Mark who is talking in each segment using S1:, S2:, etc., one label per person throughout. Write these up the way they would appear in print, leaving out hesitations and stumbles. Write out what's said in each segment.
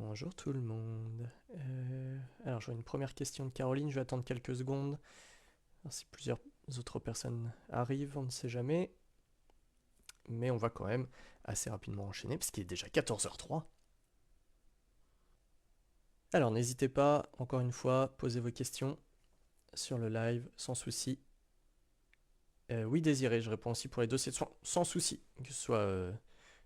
S1: Bonjour tout le monde. Alors j'aurai une première question de Caroline, je vais attendre quelques secondes. Alors, si plusieurs autres personnes arrivent, on ne sait jamais. Mais on va quand même assez rapidement enchaîner, parce qu'il est déjà 14h03. Alors n'hésitez pas, encore une fois, posez vos questions sur le live, sans souci. Oui Désiré, je réponds aussi pour les dossiers de soins, sans souci. Que ce soit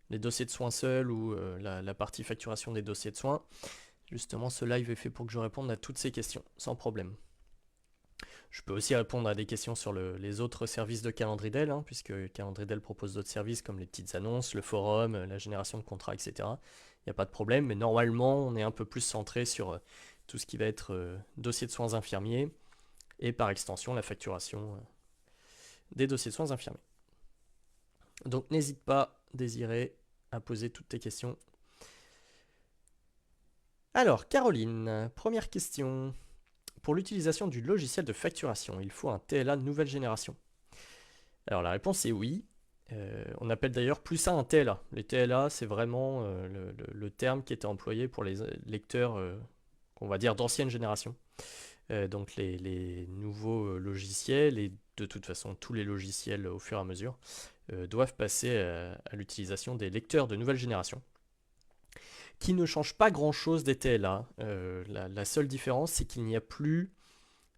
S1: les dossiers de soins seuls ou la partie facturation des dossiers de soins. Justement, ce live est fait pour que je réponde à toutes ces questions, sans problème. Je peux aussi répondre à des questions sur les autres services de Calendridel, hein, puisque Calendridel propose d'autres services comme les petites annonces, le forum, la génération de contrats, etc. Il n'y a pas de problème, mais normalement, on est un peu plus centré sur tout ce qui va être dossier de soins infirmiers et par extension la facturation des dossiers de soins infirmiers. Donc n'hésite pas, Désiré, à poser toutes tes questions. Alors, Caroline, première question. Pour l'utilisation du logiciel de facturation, il faut un TLA de nouvelle génération. Alors la réponse est oui. On appelle d'ailleurs plus ça un TLA. Les TLA, c'est vraiment le terme qui était employé pour les lecteurs, on va dire, d'ancienne génération. Donc les nouveaux logiciels, et de toute façon tous les logiciels au fur et à mesure, doivent passer à l'utilisation des lecteurs de nouvelle génération, qui ne changent pas grand-chose des TLA. La seule différence, c'est qu'il n'y a plus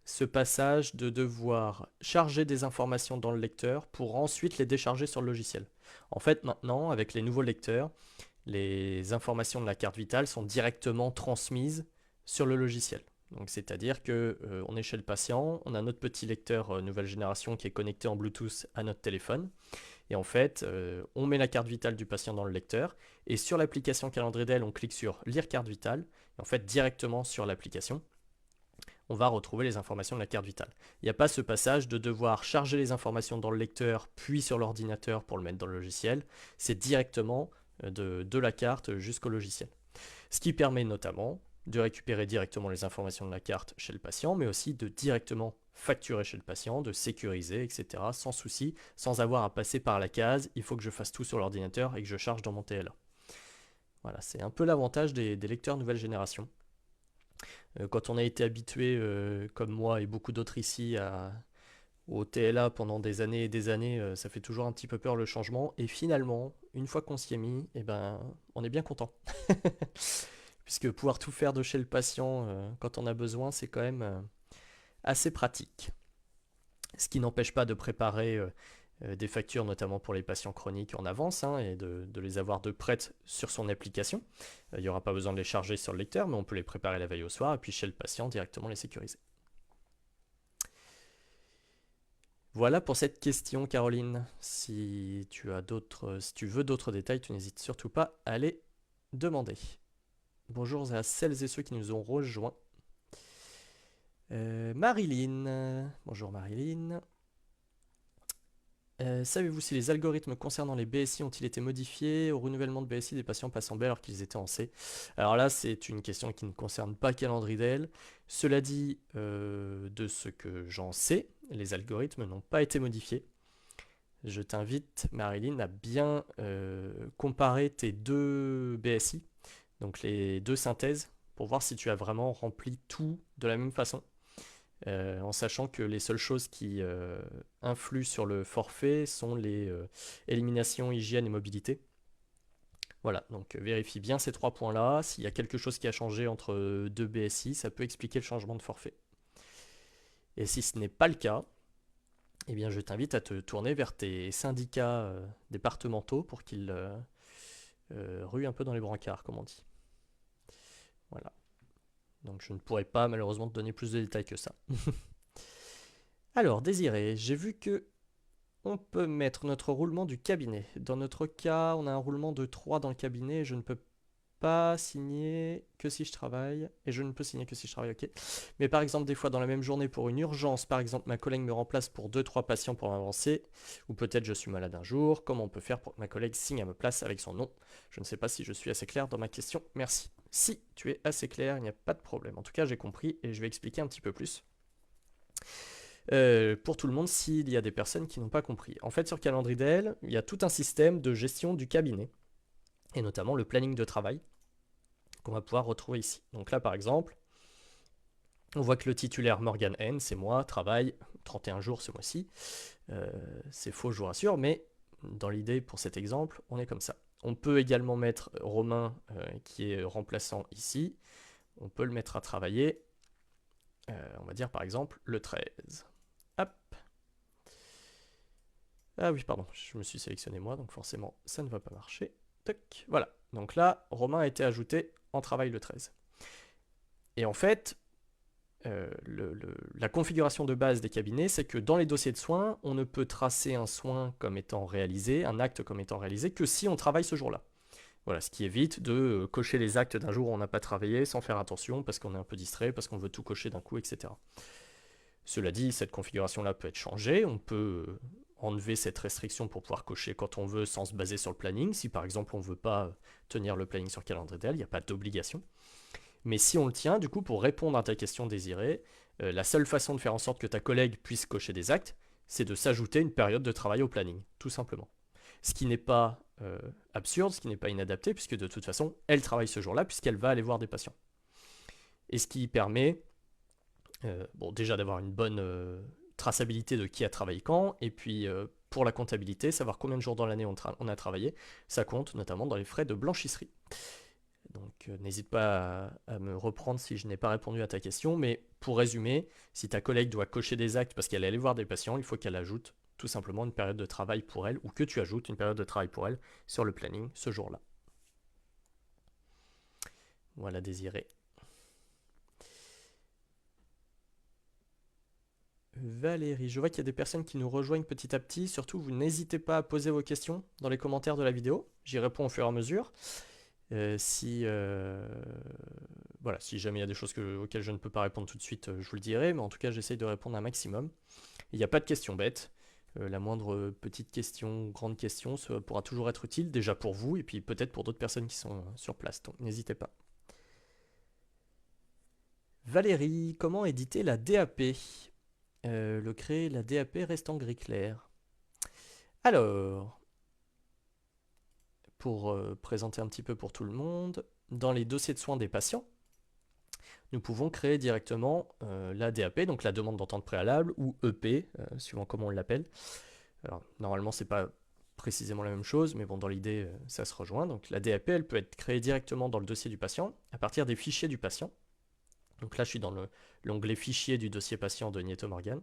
S1: ce passage de devoir charger des informations dans le lecteur pour ensuite les décharger sur le logiciel. En fait, maintenant, avec les nouveaux lecteurs, les informations de la carte vitale sont directement transmises sur le logiciel. Donc, c'est-à-dire que on est chez le patient, on a notre petit lecteur nouvelle génération qui est connecté en Bluetooth à notre téléphone, et en fait, on met la carte vitale du patient dans le lecteur, et sur l'application Calendridel, on clique sur lire carte vitale, et en fait, directement sur l'application, on va retrouver les informations de la carte vitale. Il n'y a pas ce passage de devoir charger les informations dans le lecteur, puis sur l'ordinateur pour le mettre dans le logiciel. C'est directement de la carte jusqu'au logiciel. Ce qui permet notamment de récupérer directement les informations de la carte chez le patient, mais aussi de directement facturer chez le patient, de sécuriser, etc. sans souci, sans avoir à passer par la case, il faut que je fasse tout sur l'ordinateur et que je charge dans mon TLA. Voilà, c'est un peu l'avantage des lecteurs nouvelle génération. Quand on a été habitué, comme moi et beaucoup d'autres ici, au TLA pendant des années et des années, ça fait toujours un petit peu peur le changement. Et finalement, une fois qu'on s'y est mis, eh ben, on est bien content. Puisque pouvoir tout faire de chez le patient quand on a besoin, c'est quand même assez pratique. Ce qui n'empêche pas de préparer des factures, notamment pour les patients chroniques en avance, hein, et de les avoir de prêtes sur son application. Il n'y aura pas besoin de les charger sur le lecteur, mais on peut les préparer la veille au soir et puis chez le patient directement les sécuriser. Voilà pour cette question, Caroline. Si tu veux d'autres détails, tu n'hésites surtout pas à les demander. Bonjour à celles et ceux qui nous ont rejoints. Marilyn. Bonjour Marilyn. Savez-vous si les algorithmes concernant les BSI ont-ils été modifiés au renouvellement de BSI des patients passant B alors qu'ils étaient en C? Alors là, c'est une question qui ne concerne pas Calendridel. Cela dit, de ce que j'en sais, les algorithmes n'ont pas été modifiés. Je t'invite, Marilyn, à bien comparer tes deux BSI, donc les deux synthèses, pour voir si tu as vraiment rempli tout de la même façon. En sachant que les seules choses qui influent sur le forfait sont les éliminations, hygiène et mobilité. Voilà, donc vérifie bien ces trois points-là. S'il y a quelque chose qui a changé entre deux BSI, ça peut expliquer le changement de forfait. Et si ce n'est pas le cas, eh bien je t'invite à te tourner vers tes syndicats départementaux pour qu'ils ruent un peu dans les brancards, comme on dit. Voilà. Donc je ne pourrais pas malheureusement te donner plus de détails que ça. Alors, Désiré, j'ai vu que on peut mettre notre roulement du cabinet. Dans notre cas, on a un roulement de 3 dans le cabinet et je ne peux pas signer que si je travaille. Et je ne peux signer que si je travaille, ok. Mais par exemple, des fois dans la même journée pour une urgence, par exemple, ma collègue me remplace pour 2-3 patients pour avancer, ou peut-être je suis malade un jour, comment on peut faire pour que ma collègue signe à ma place avec son nom? Je ne sais pas si je suis assez clair dans ma question, merci. Si tu es assez clair, il n'y a pas de problème. En tout cas, j'ai compris et je vais expliquer un petit peu plus. Pour tout le monde s'il y a des personnes qui n'ont pas compris. En fait, sur Calendridel, il y a tout un système de gestion du cabinet, et notamment le planning de travail, qu'on va pouvoir retrouver ici. Donc là, par exemple, on voit que le titulaire Morgan N, c'est moi, travail, 31 jours ce mois-ci. C'est faux, je vous rassure, mais dans l'idée, pour cet exemple, on est comme ça. On peut également mettre Romain, qui est remplaçant ici. On peut le mettre à travailler, on va dire par exemple le 13. Hop. Ah oui, pardon, je me suis sélectionné moi, donc forcément, ça ne va pas marcher. Tac, voilà. Donc là, Romain a été ajouté en travail le 13. Et en fait, la configuration de base des cabinets, c'est que dans les dossiers de soins, on ne peut tracer un soin comme étant réalisé, un acte comme étant réalisé, que si on travaille ce jour-là. Voilà, ce qui évite de cocher les actes d'un jour où on n'a pas travaillé sans faire attention, parce qu'on est un peu distrait, parce qu'on veut tout cocher d'un coup, etc. Cela dit, cette configuration-là peut être changée, on peut enlever cette restriction pour pouvoir cocher quand on veut sans se baser sur le planning. Si par exemple on ne veut pas tenir le planning sur calendrier d'elle, il n'y a pas d'obligation. Mais si on le tient, du coup, pour répondre à ta question désirée, la seule façon de faire en sorte que ta collègue puisse cocher des actes, c'est de s'ajouter une période de travail au planning, tout simplement. Ce qui n'est pas absurde, ce qui n'est pas inadapté, puisque de toute façon, elle travaille ce jour-là, puisqu'elle va aller voir des patients. Et ce qui permet, bon, déjà d'avoir une bonne traçabilité de qui a travaillé quand, et puis pour la comptabilité, savoir combien de jours dans l'année on a travaillé, ça compte notamment dans les frais de blanchisserie. Donc n'hésite pas à me reprendre si je n'ai pas répondu à ta question, mais pour résumer, si ta collègue doit cocher des actes parce qu'elle est allée voir des patients, il faut qu'elle ajoute tout simplement une période de travail pour elle, ou que tu ajoutes une période de travail pour elle sur le planning ce jour-là. Voilà, Désiré. Valérie, je vois qu'il y a des personnes qui nous rejoignent petit à petit, surtout vous n'hésitez pas à poser vos questions dans les commentaires de la vidéo, j'y réponds au fur et à mesure. Voilà, si jamais il y a des choses auxquelles je ne peux pas répondre tout de suite, je vous le dirai, mais en tout cas j'essaye de répondre un maximum. Il n'y a pas de questions bêtes, la moindre petite question ou grande question pourra toujours être utile, déjà pour vous, et puis peut-être pour d'autres personnes qui sont sur place, donc n'hésitez pas. Valérie, comment éditer la DAP? La DAP reste en gris clair. Alors, pour présenter un petit peu pour tout le monde, dans les dossiers de soins des patients, nous pouvons créer directement la DAP, donc la demande d'entente préalable, ou EP, suivant comment on l'appelle. Alors, normalement, c'est pas précisément la même chose, mais bon, dans l'idée, ça se rejoint. Donc, la DAP, elle peut être créée directement dans le dossier du patient, à partir des fichiers du patient. Donc là, je suis dans l'onglet fichier du dossier patient de Nieto Morgan.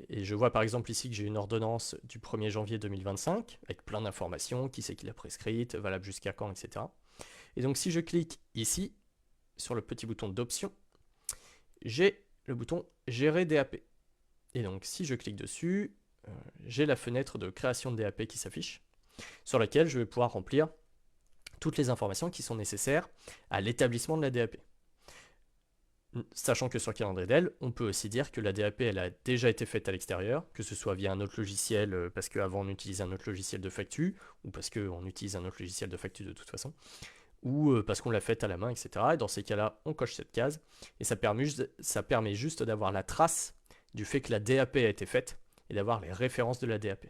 S1: Et je vois par exemple ici que j'ai une ordonnance du 1er janvier 2025, avec plein d'informations, qui c'est qui l'a prescrite, valable jusqu'à quand, etc. Et donc, si je clique ici, sur le petit bouton d'option, j'ai le bouton Gérer DAP. Et donc, si je clique dessus, j'ai la fenêtre de création de DAP qui s'affiche, sur laquelle je vais pouvoir remplir toutes les informations qui sont nécessaires à l'établissement de la DAP. Sachant que sur Calendriel, on peut aussi dire que la DAP elle a déjà été faite à l'extérieur, que ce soit via un autre logiciel, parce qu'avant on utilisait un autre logiciel de factu, ou parce qu'on utilise un autre logiciel de factu de toute façon, ou parce qu'on l'a faite à la main, etc. Et dans ces cas-là, on coche cette case, et ça permet juste d'avoir la trace du fait que la DAP a été faite, et d'avoir les références de la DAP.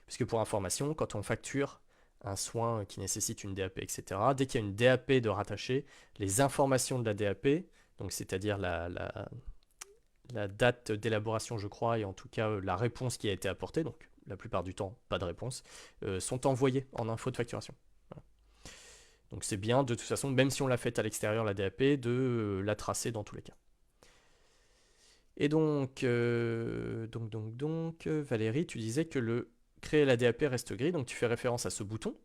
S1: Puisque pour information, quand on facture un soin qui nécessite une DAP, etc., dès qu'il y a une DAP de rattacher, les informations de la DAP, donc c'est-à-dire la date d'élaboration, je crois, et en tout cas la réponse qui a été apportée, donc la plupart du temps, pas de réponse, sont envoyées en info de facturation. Voilà. Donc c'est bien, de toute façon, même si on l'a faite à l'extérieur, la DAP, de la tracer dans tous les cas. Et donc, Valérie, tu disais que créer la DAP reste gris, donc tu fais référence à ce bouton,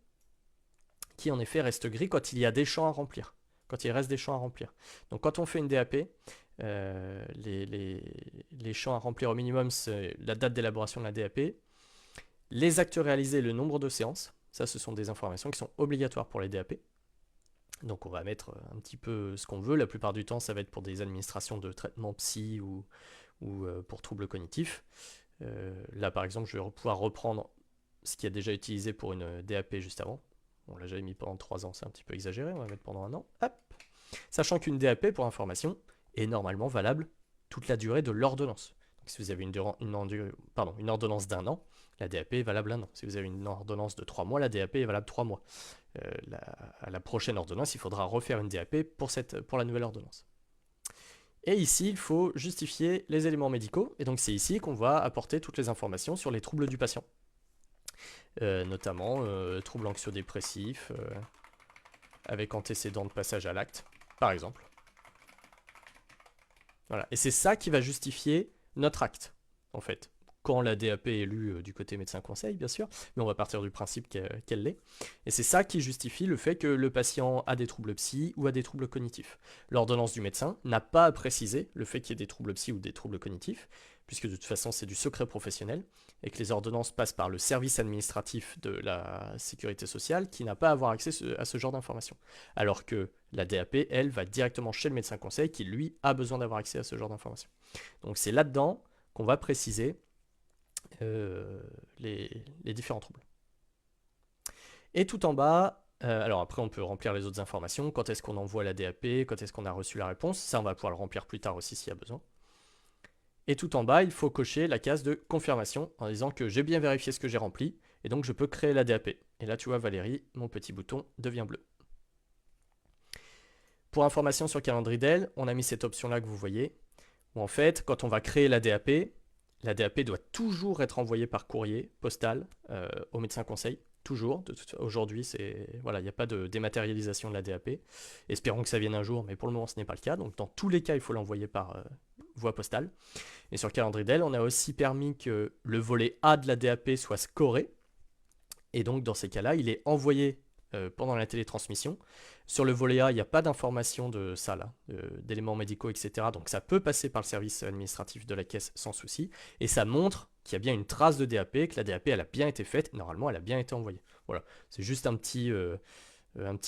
S1: qui en effet reste gris quand il y a des champs à remplir, quand il reste des champs à remplir. Donc quand on fait une DAP, les champs à remplir au minimum, c'est la date d'élaboration de la DAP, les actes réalisés et le nombre de séances. Ça, ce sont des informations qui sont obligatoires pour les DAP. Donc on va mettre un petit peu ce qu'on veut. La plupart du temps, ça va être pour des administrations de traitement psy ou pour troubles cognitifs. Là, par exemple, je vais pouvoir reprendre ce qui a déjà utilisé pour une DAP juste avant. On l'a déjà mis pendant 3 ans, c'est un petit peu exagéré, on va mettre pendant 1 an. Hop. Sachant qu'une DAP, pour information, est normalement valable toute la durée de l'ordonnance. Donc, si vous avez une ordonnance d'1 an, la DAP est valable 1 an. Si vous avez une ordonnance de 3 mois, la DAP est valable 3 mois. À la prochaine ordonnance, il faudra refaire une DAP pour la nouvelle ordonnance. Et ici, il faut justifier les éléments médicaux, et donc c'est ici qu'on va apporter toutes les informations sur les troubles du patient. Notamment troubles anxio-dépressifs, avec antécédent de passage à l'acte, par exemple. Voilà. Et c'est ça qui va justifier notre acte, en fait. Quand la DAP est lue du côté médecin conseil, bien sûr, mais on va partir du principe qu'elle l'est. Et c'est ça qui justifie le fait que le patient a des troubles psy ou a des troubles cognitifs. L'ordonnance du médecin n'a pas à préciser le fait qu'il y ait des troubles psy ou des troubles cognitifs, puisque de toute façon c'est du secret professionnel, et que les ordonnances passent par le service administratif de la sécurité sociale qui n'a pas à avoir accès à ce genre d'informations. Alors que la DAP, elle, va directement chez le médecin conseil qui, lui, a besoin d'avoir accès à ce genre d'informations. Donc c'est là-dedans qu'on va préciser les différents troubles. Et tout en bas, alors après on peut remplir les autres informations, quand est-ce qu'on envoie la DAP, quand est-ce qu'on a reçu la réponse, ça on va pouvoir le remplir plus tard aussi s'il y a besoin. Et tout en bas, il faut cocher la case de confirmation en disant que j'ai bien vérifié ce que j'ai rempli, et donc je peux créer la DAP. Et là tu vois Valérie, mon petit bouton devient bleu. Pour information sur Calendridel, on a mis cette option-là que vous voyez, où en fait, quand on va créer la DAP doit toujours être envoyée par courrier postal au médecin conseil. Toujours. Aujourd'hui, voilà, il n'y a pas de dématérialisation de la DAP. Espérons que ça vienne un jour, mais pour le moment, ce n'est pas le cas. Donc, dans tous les cas, il faut l'envoyer par voie postale. Et sur Calendridel, on a aussi permis que le volet A de la DAP soit scoré. Et donc, dans ces cas-là, il est envoyé pendant la télétransmission. Sur le volet A, il n'y a pas d'information de ça, là, d'éléments médicaux, etc. Donc ça peut passer par le service administratif de la caisse sans souci. Et ça montre qu'il y a bien une trace de DAP, que la DAP, elle a bien été faite. Normalement, elle a bien été envoyée. Voilà, c'est juste un petit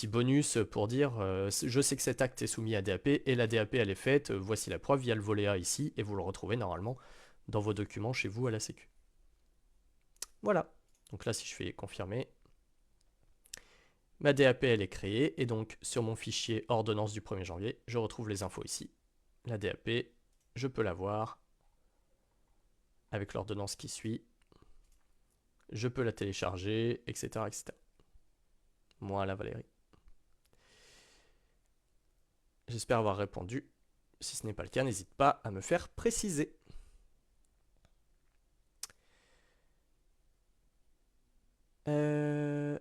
S1: bonus pour dire je sais que cet acte est soumis à DAP et la DAP, elle est faite. Voici la preuve, il y a le volet A ici. Et vous le retrouvez normalement dans vos documents chez vous à la Sécu. Voilà. Donc là, si je fais confirmer, ma DAP, elle est créée, et donc sur mon fichier ordonnance du 1er janvier, je retrouve les infos ici. La DAP, je peux la voir avec l'ordonnance qui suit. Je peux la télécharger, etc. etc. Voilà Valérie. J'espère avoir répondu. Si ce n'est pas le cas, n'hésite pas à me faire préciser.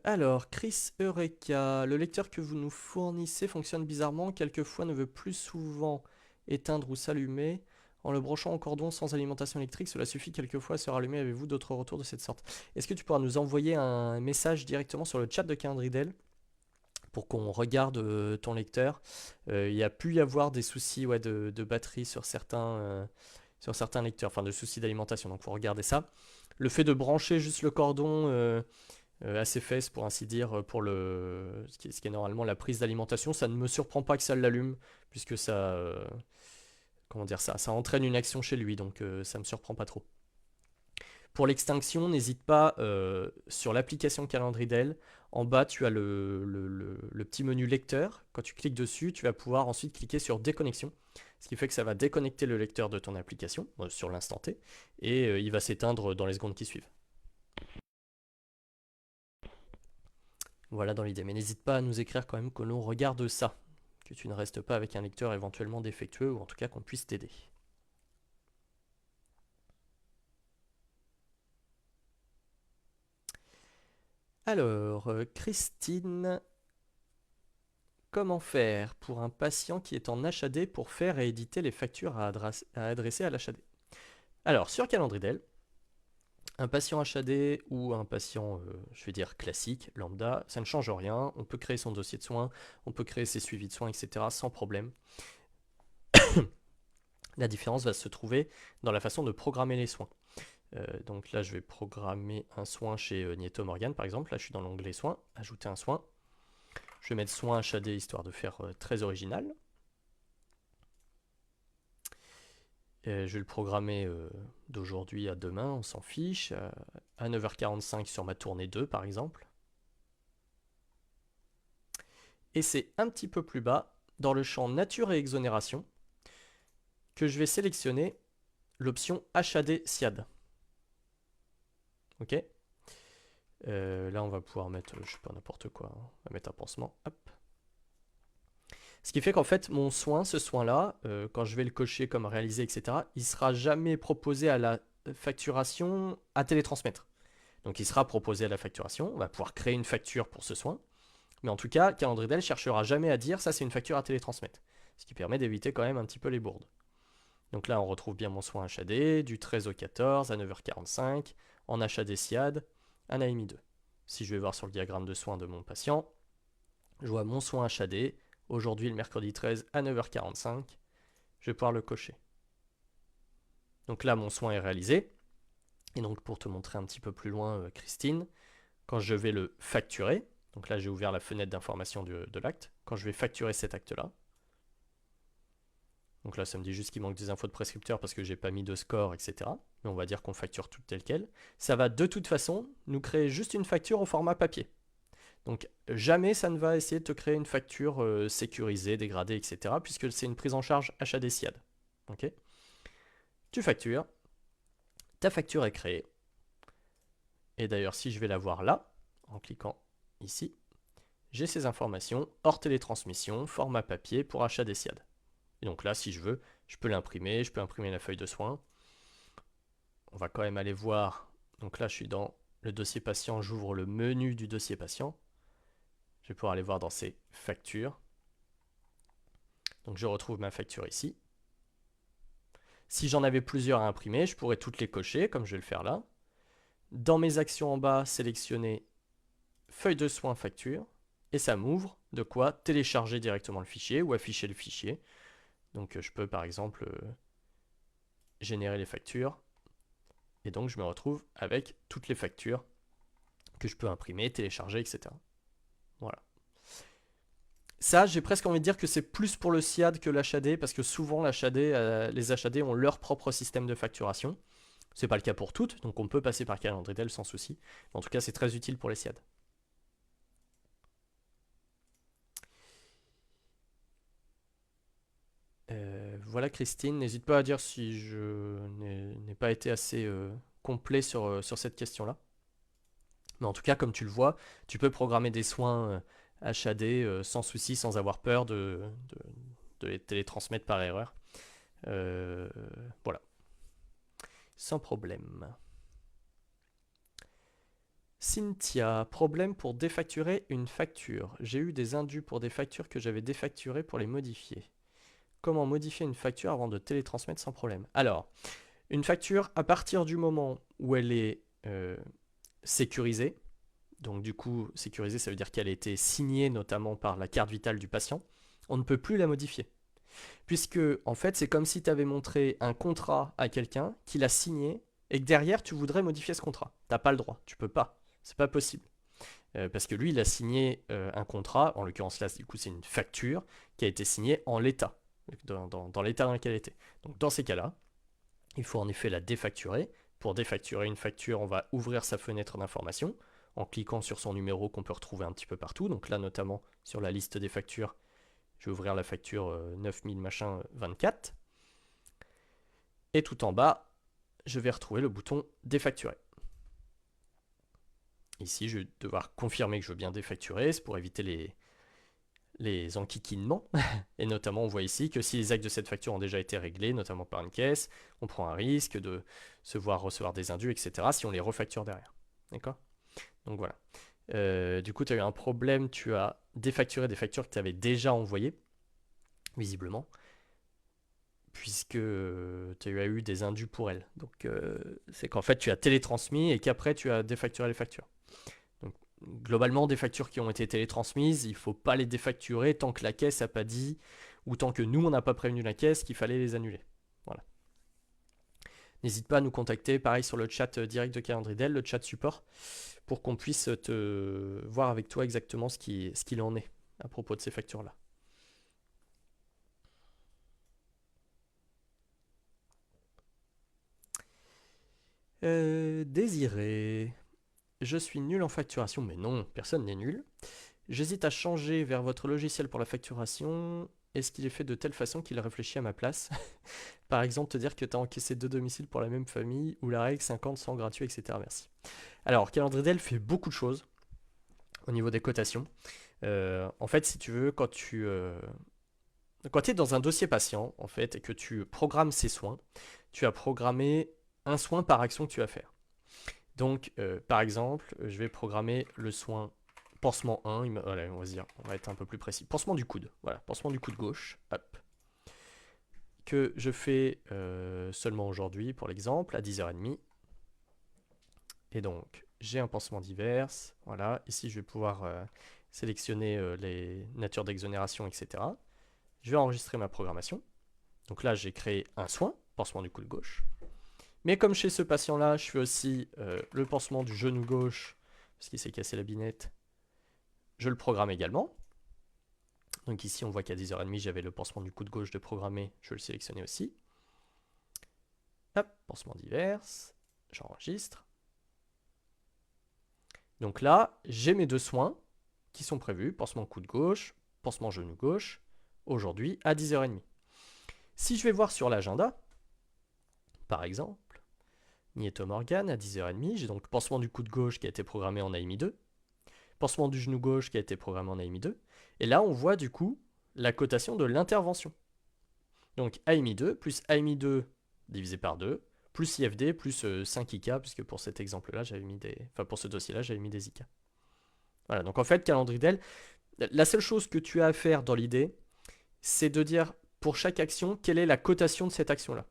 S1: Alors, Chris Eureka, le lecteur que vous nous fournissez fonctionne bizarrement, quelquefois ne veut plus souvent éteindre ou s'allumer. En le branchant en cordon sans alimentation électrique, cela suffit quelquefois à se rallumer. Avez-vous d'autres retours de cette sorte? Est-ce que tu pourras nous envoyer un message directement sur le chat de Calendridel pour qu'on regarde ton lecteur? Il y a pu y avoir des soucis de batterie sur certains lecteurs, enfin de soucis d'alimentation, donc il faut regarder ça. Le fait de brancher juste le cordon à ses fesses, pour ainsi dire, pour ce qui est normalement la prise d'alimentation, ça ne me surprend pas que ça l'allume, puisque ça, comment dire, ça entraîne une action chez lui, donc ça me surprend pas trop. Pour l'extinction, n'hésite pas sur l'application Calendridel. En bas, tu as le petit menu lecteur. Quand tu cliques dessus, tu vas pouvoir ensuite cliquer sur déconnexion. Ce qui fait que ça va déconnecter le lecteur de ton application sur l'instant T. Et il va s'éteindre dans les secondes qui suivent. Voilà dans l'idée. Mais n'hésite pas à nous écrire quand même que l'on regarde ça. Que tu ne restes pas avec un lecteur éventuellement défectueux, ou en tout cas qu'on puisse t'aider. Alors, Christine, comment faire pour un patient qui est en HAD pour faire et éditer les factures à adresser à l'HAD? Alors, sur Calendridel, un patient HAD ou un patient, je vais dire classique, lambda, ça ne change rien. On peut créer son dossier de soins, on peut créer ses suivis de soins, etc. sans problème. La différence va se trouver dans la façon de programmer les soins. Donc là, je vais programmer un soin chez Nieto Morgan, par exemple. Là, je suis dans l'onglet soins, ajouter un soin. Je vais mettre soin HAD histoire de faire très original. Je vais le programmer d'aujourd'hui à demain, on s'en fiche. À 9h45 sur ma tournée 2, par exemple. Et c'est un petit peu plus bas, dans le champ nature et exonération, que je vais sélectionner l'option HAD SIAD. Ok. Là, on va pouvoir mettre, je sais pas, n'importe quoi. Hein. On va mettre un pansement. Hop. Ce qui fait qu'en fait, mon soin, ce soin-là, quand je vais le cocher comme réalisé, etc., il sera jamais proposé à la facturation à télétransmettre. Donc, il sera proposé à la facturation. On va pouvoir créer une facture pour ce soin. Mais en tout cas, Calendridel ne cherchera jamais à dire ça, c'est une facture à télétransmettre. Ce qui permet d'éviter quand même un petit peu les bourdes. Donc là, on retrouve bien mon soin HAD, du 13 au 14 à 9h45, en HAD SIAD, à AMI 2. Si je vais voir sur le diagramme de soins de mon patient, je vois mon soin HAD, aujourd'hui le mercredi 13 à 9h45, je vais pouvoir le cocher. Donc là, mon soin est réalisé. Et donc pour te montrer un petit peu plus loin, Christine, quand je vais le facturer, donc là j'ai ouvert la fenêtre d'information de l'acte, quand je vais facturer cet acte-là, donc là ça me dit juste qu'il manque des infos de prescripteur parce que j'ai pas mis de score, etc. Mais on va dire qu'on facture tout tel quel. Ça va de toute façon nous créer juste une facture au format papier. Donc jamais ça ne va essayer de te créer une facture sécurisée, dégradée, etc. puisque c'est une prise en charge HAD SIAD. Ok. Tu factures, ta facture est créée. Et d'ailleurs si je vais la voir là, en cliquant ici, j'ai ces informations hors télétransmission, format papier pour HAD SIAD. Et donc là, si je veux, je peux l'imprimer, je peux imprimer la feuille de soins. On va quand même aller voir. Donc là, je suis dans le dossier patient, j'ouvre le menu du dossier patient. Je vais pouvoir aller voir dans ces factures. Donc je retrouve ma facture ici. Si j'en avais plusieurs à imprimer, je pourrais toutes les cocher, comme je vais le faire là. Dans mes actions en bas, sélectionner feuille de soins facture. Et ça m'ouvre de quoi télécharger directement le fichier ou afficher le fichier. Donc je peux par exemple générer les factures. Et donc je me retrouve avec toutes les factures que je peux imprimer, télécharger, etc. Voilà. Ça, j'ai presque envie de dire que c'est plus pour le SIAD que l'HAD, parce que souvent les HAD ont leur propre système de facturation. C'est pas le cas pour toutes, donc on peut passer par Calendridel sans souci. En tout cas, c'est très utile pour les SIAD. Voilà Christine, n'hésite pas à dire si je n'ai pas été assez complet sur cette question-là. Mais en tout cas, comme tu le vois, tu peux programmer des soins HAD sans souci, sans avoir peur de les télétransmettre par erreur. Voilà, sans problème. Cynthia, problème pour défacturer une facture. J'ai eu des indus pour des factures que j'avais défacturées pour les modifier. Comment modifier une facture avant de télétransmettre sans problème? Alors, une facture, à partir du moment où elle est sécurisée, donc du coup, sécurisée, ça veut dire qu'elle a été signée notamment par la carte vitale du patient, on ne peut plus la modifier. Puisque, en fait, c'est comme si tu avais montré un contrat à quelqu'un, qu'il a signé, et que derrière, tu voudrais modifier ce contrat. Tu n'as pas le droit, tu peux pas. C'est pas possible. Parce que lui, il a signé un contrat, en l'occurrence là, du coup, c'est une facture qui a été signée en l'état, dans l'état dans lequel elle était. Donc, dans ces cas-là, il faut en effet la défacturer. Pour défacturer une facture, on va ouvrir sa fenêtre d'information en cliquant sur son numéro qu'on peut retrouver un petit peu partout. Donc là, notamment sur la liste des factures, je vais ouvrir la facture 9000 machin 24. Et tout en bas, je vais retrouver le bouton défacturer. Ici, je vais devoir confirmer que je veux bien défacturer, c'est pour éviter les enquiquinements. Et notamment, on voit ici que si les actes de cette facture ont déjà été réglés, notamment par une caisse, on prend un risque de se voir recevoir des indus, etc. si on les refacture derrière. D'accord? Donc voilà. Du coup, tu as eu un problème, tu as défacturé des factures que tu avais déjà envoyées, visiblement, puisque tu as eu des indus pour elles. Donc c'est qu'en fait, tu as télétransmis et qu'après, tu as défacturé les factures. Donc, globalement, des factures qui ont été télétransmises, il ne faut pas les défacturer tant que la caisse n'a pas dit, ou tant que nous, on n'a pas prévenu la caisse qu'il fallait les annuler. Voilà. N'hésite pas à nous contacter, pareil sur le chat direct de Calendridel, le chat support, pour qu'on puisse te voir avec toi exactement ce qu'il en est à propos de ces factures-là. Désiré, je suis nul en facturation, mais non, personne n'est nul. J'hésite à changer vers votre logiciel pour la facturation. Est-ce qu'il est fait de telle façon qu'il réfléchit à ma place? Par exemple, te dire que tu as encaissé 2 domiciles pour la même famille, ou la règle 50 100 gratuit, etc. Merci. Alors, Calendridel fait beaucoup de choses au niveau des cotations. En fait, si tu veux, quand tu es dans un dossier patient, en fait, et que tu programmes ses soins, tu as programmé un soin par action que tu vas faire. Donc, par exemple, je vais programmer le soin pansement 1, voilà, on va être un peu plus précis. Pansement du coude, voilà, pansement du coude gauche, hop. Que je fais seulement aujourd'hui, pour l'exemple, à 10h30. Et donc, j'ai un pansement divers, voilà. Ici, je vais pouvoir sélectionner les natures d'exonération, etc. Je vais enregistrer ma programmation. Donc là, j'ai créé un soin, pansement du coude gauche. Mais comme chez ce patient-là, je fais aussi le pansement du genou gauche, parce qu'il s'est cassé la binette. Je le programme également. Donc ici, on voit qu'à 10h30, j'avais le pansement du coude gauche de programmer. Je vais le sélectionner aussi. Hop, pansement divers. J'enregistre. Donc là, j'ai mes 2 soins qui sont prévus. Pansement coude gauche, pansement genou gauche, aujourd'hui à 10h30. Si je vais voir sur l'agenda, par exemple, Nieto Morgan à 10h30, j'ai donc pansement du coude gauche qui a été programmé en AMI 2, pansement du genou gauche qui a été programmé en AMI 2, et là on voit du coup la cotation de l'intervention. Donc AMI 2 plus AMI 2 divisé par 2, plus IFD plus 5 IK, puisque pour cet exemple-là, j'avais mis des. Enfin pour ce dossier-là, j'avais mis des IK. Voilà, donc en fait, Calendridel, la seule chose que tu as à faire dans l'idée, c'est de dire pour chaque action, quelle est la cotation de cette action-là.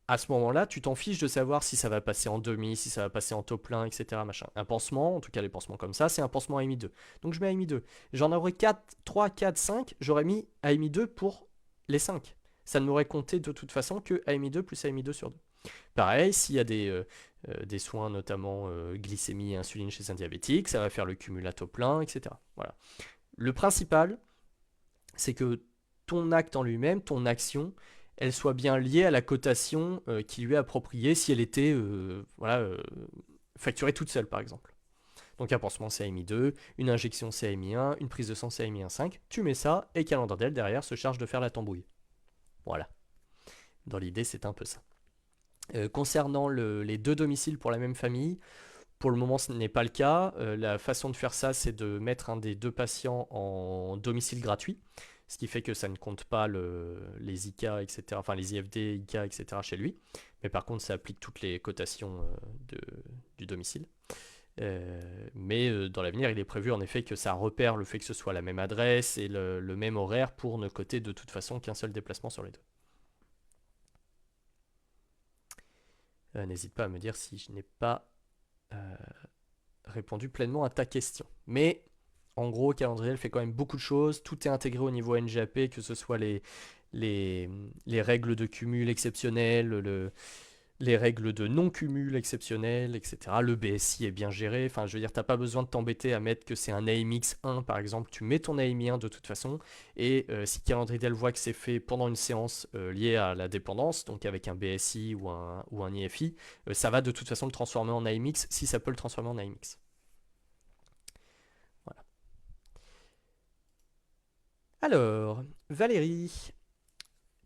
S1: À ce moment-là, tu t'en fiches de savoir si ça va passer en demi, si ça va passer en taux plein, etc. Machin. Un pansement, en tout cas les pansements comme ça, c'est un pansement AMI 2. Donc je mets AMI 2. J'en aurais 4, 3, 4, 5, j'aurais mis AMI 2 pour les 5. Ça ne m'aurait compté de toute façon que AMI 2 plus AMI 2 sur 2. Pareil, s'il y a des soins, notamment glycémie et insuline chez un diabétique, ça va faire le cumul à taux plein, etc. Voilà. Le principal, c'est que ton acte en lui-même, ton action, elle soit bien liée à la cotation qui lui est appropriée si elle était facturée toute seule, par exemple. Donc un pansement c'est AMI 2, une injection c'est AMI 1, une prise de sang c'est AMI 1,5. Tu mets ça et Calendridel derrière se charge de faire la tambouille. Voilà. Dans l'idée, c'est un peu ça. Concernant les 2 domiciles pour la même famille, pour le moment, ce n'est pas le cas. La façon de faire ça, c'est de mettre un des 2 patients en domicile gratuit, ce qui fait que ça ne compte pas les IK, etc., enfin les IFD, IK, etc. chez lui. Mais par contre, ça applique toutes les cotations du domicile. Mais dans l'avenir, il est prévu en effet que ça repère le fait que ce soit la même adresse et le même horaire pour ne coter de toute façon qu'un seul déplacement sur les 2. N'hésite pas à me dire si je n'ai pas répondu pleinement à ta question. Mais en gros, Calendriel fait quand même beaucoup de choses. Tout est intégré au niveau NGAP, que ce soit les règles de cumul exceptionnelles, les règles de non-cumul exceptionnelles, etc. Le BSI est bien géré. Enfin, je veux dire, t'as pas besoin de t'embêter à mettre que c'est un AMX 1, par exemple. Tu mets ton AMI 1 de toute façon. Et si Calendriel voit que c'est fait pendant une séance liée à la dépendance, donc avec un BSI ou un IFI, ça va de toute façon le transformer en AMX si ça peut le transformer en AMX. Voilà. Alors, Valérie,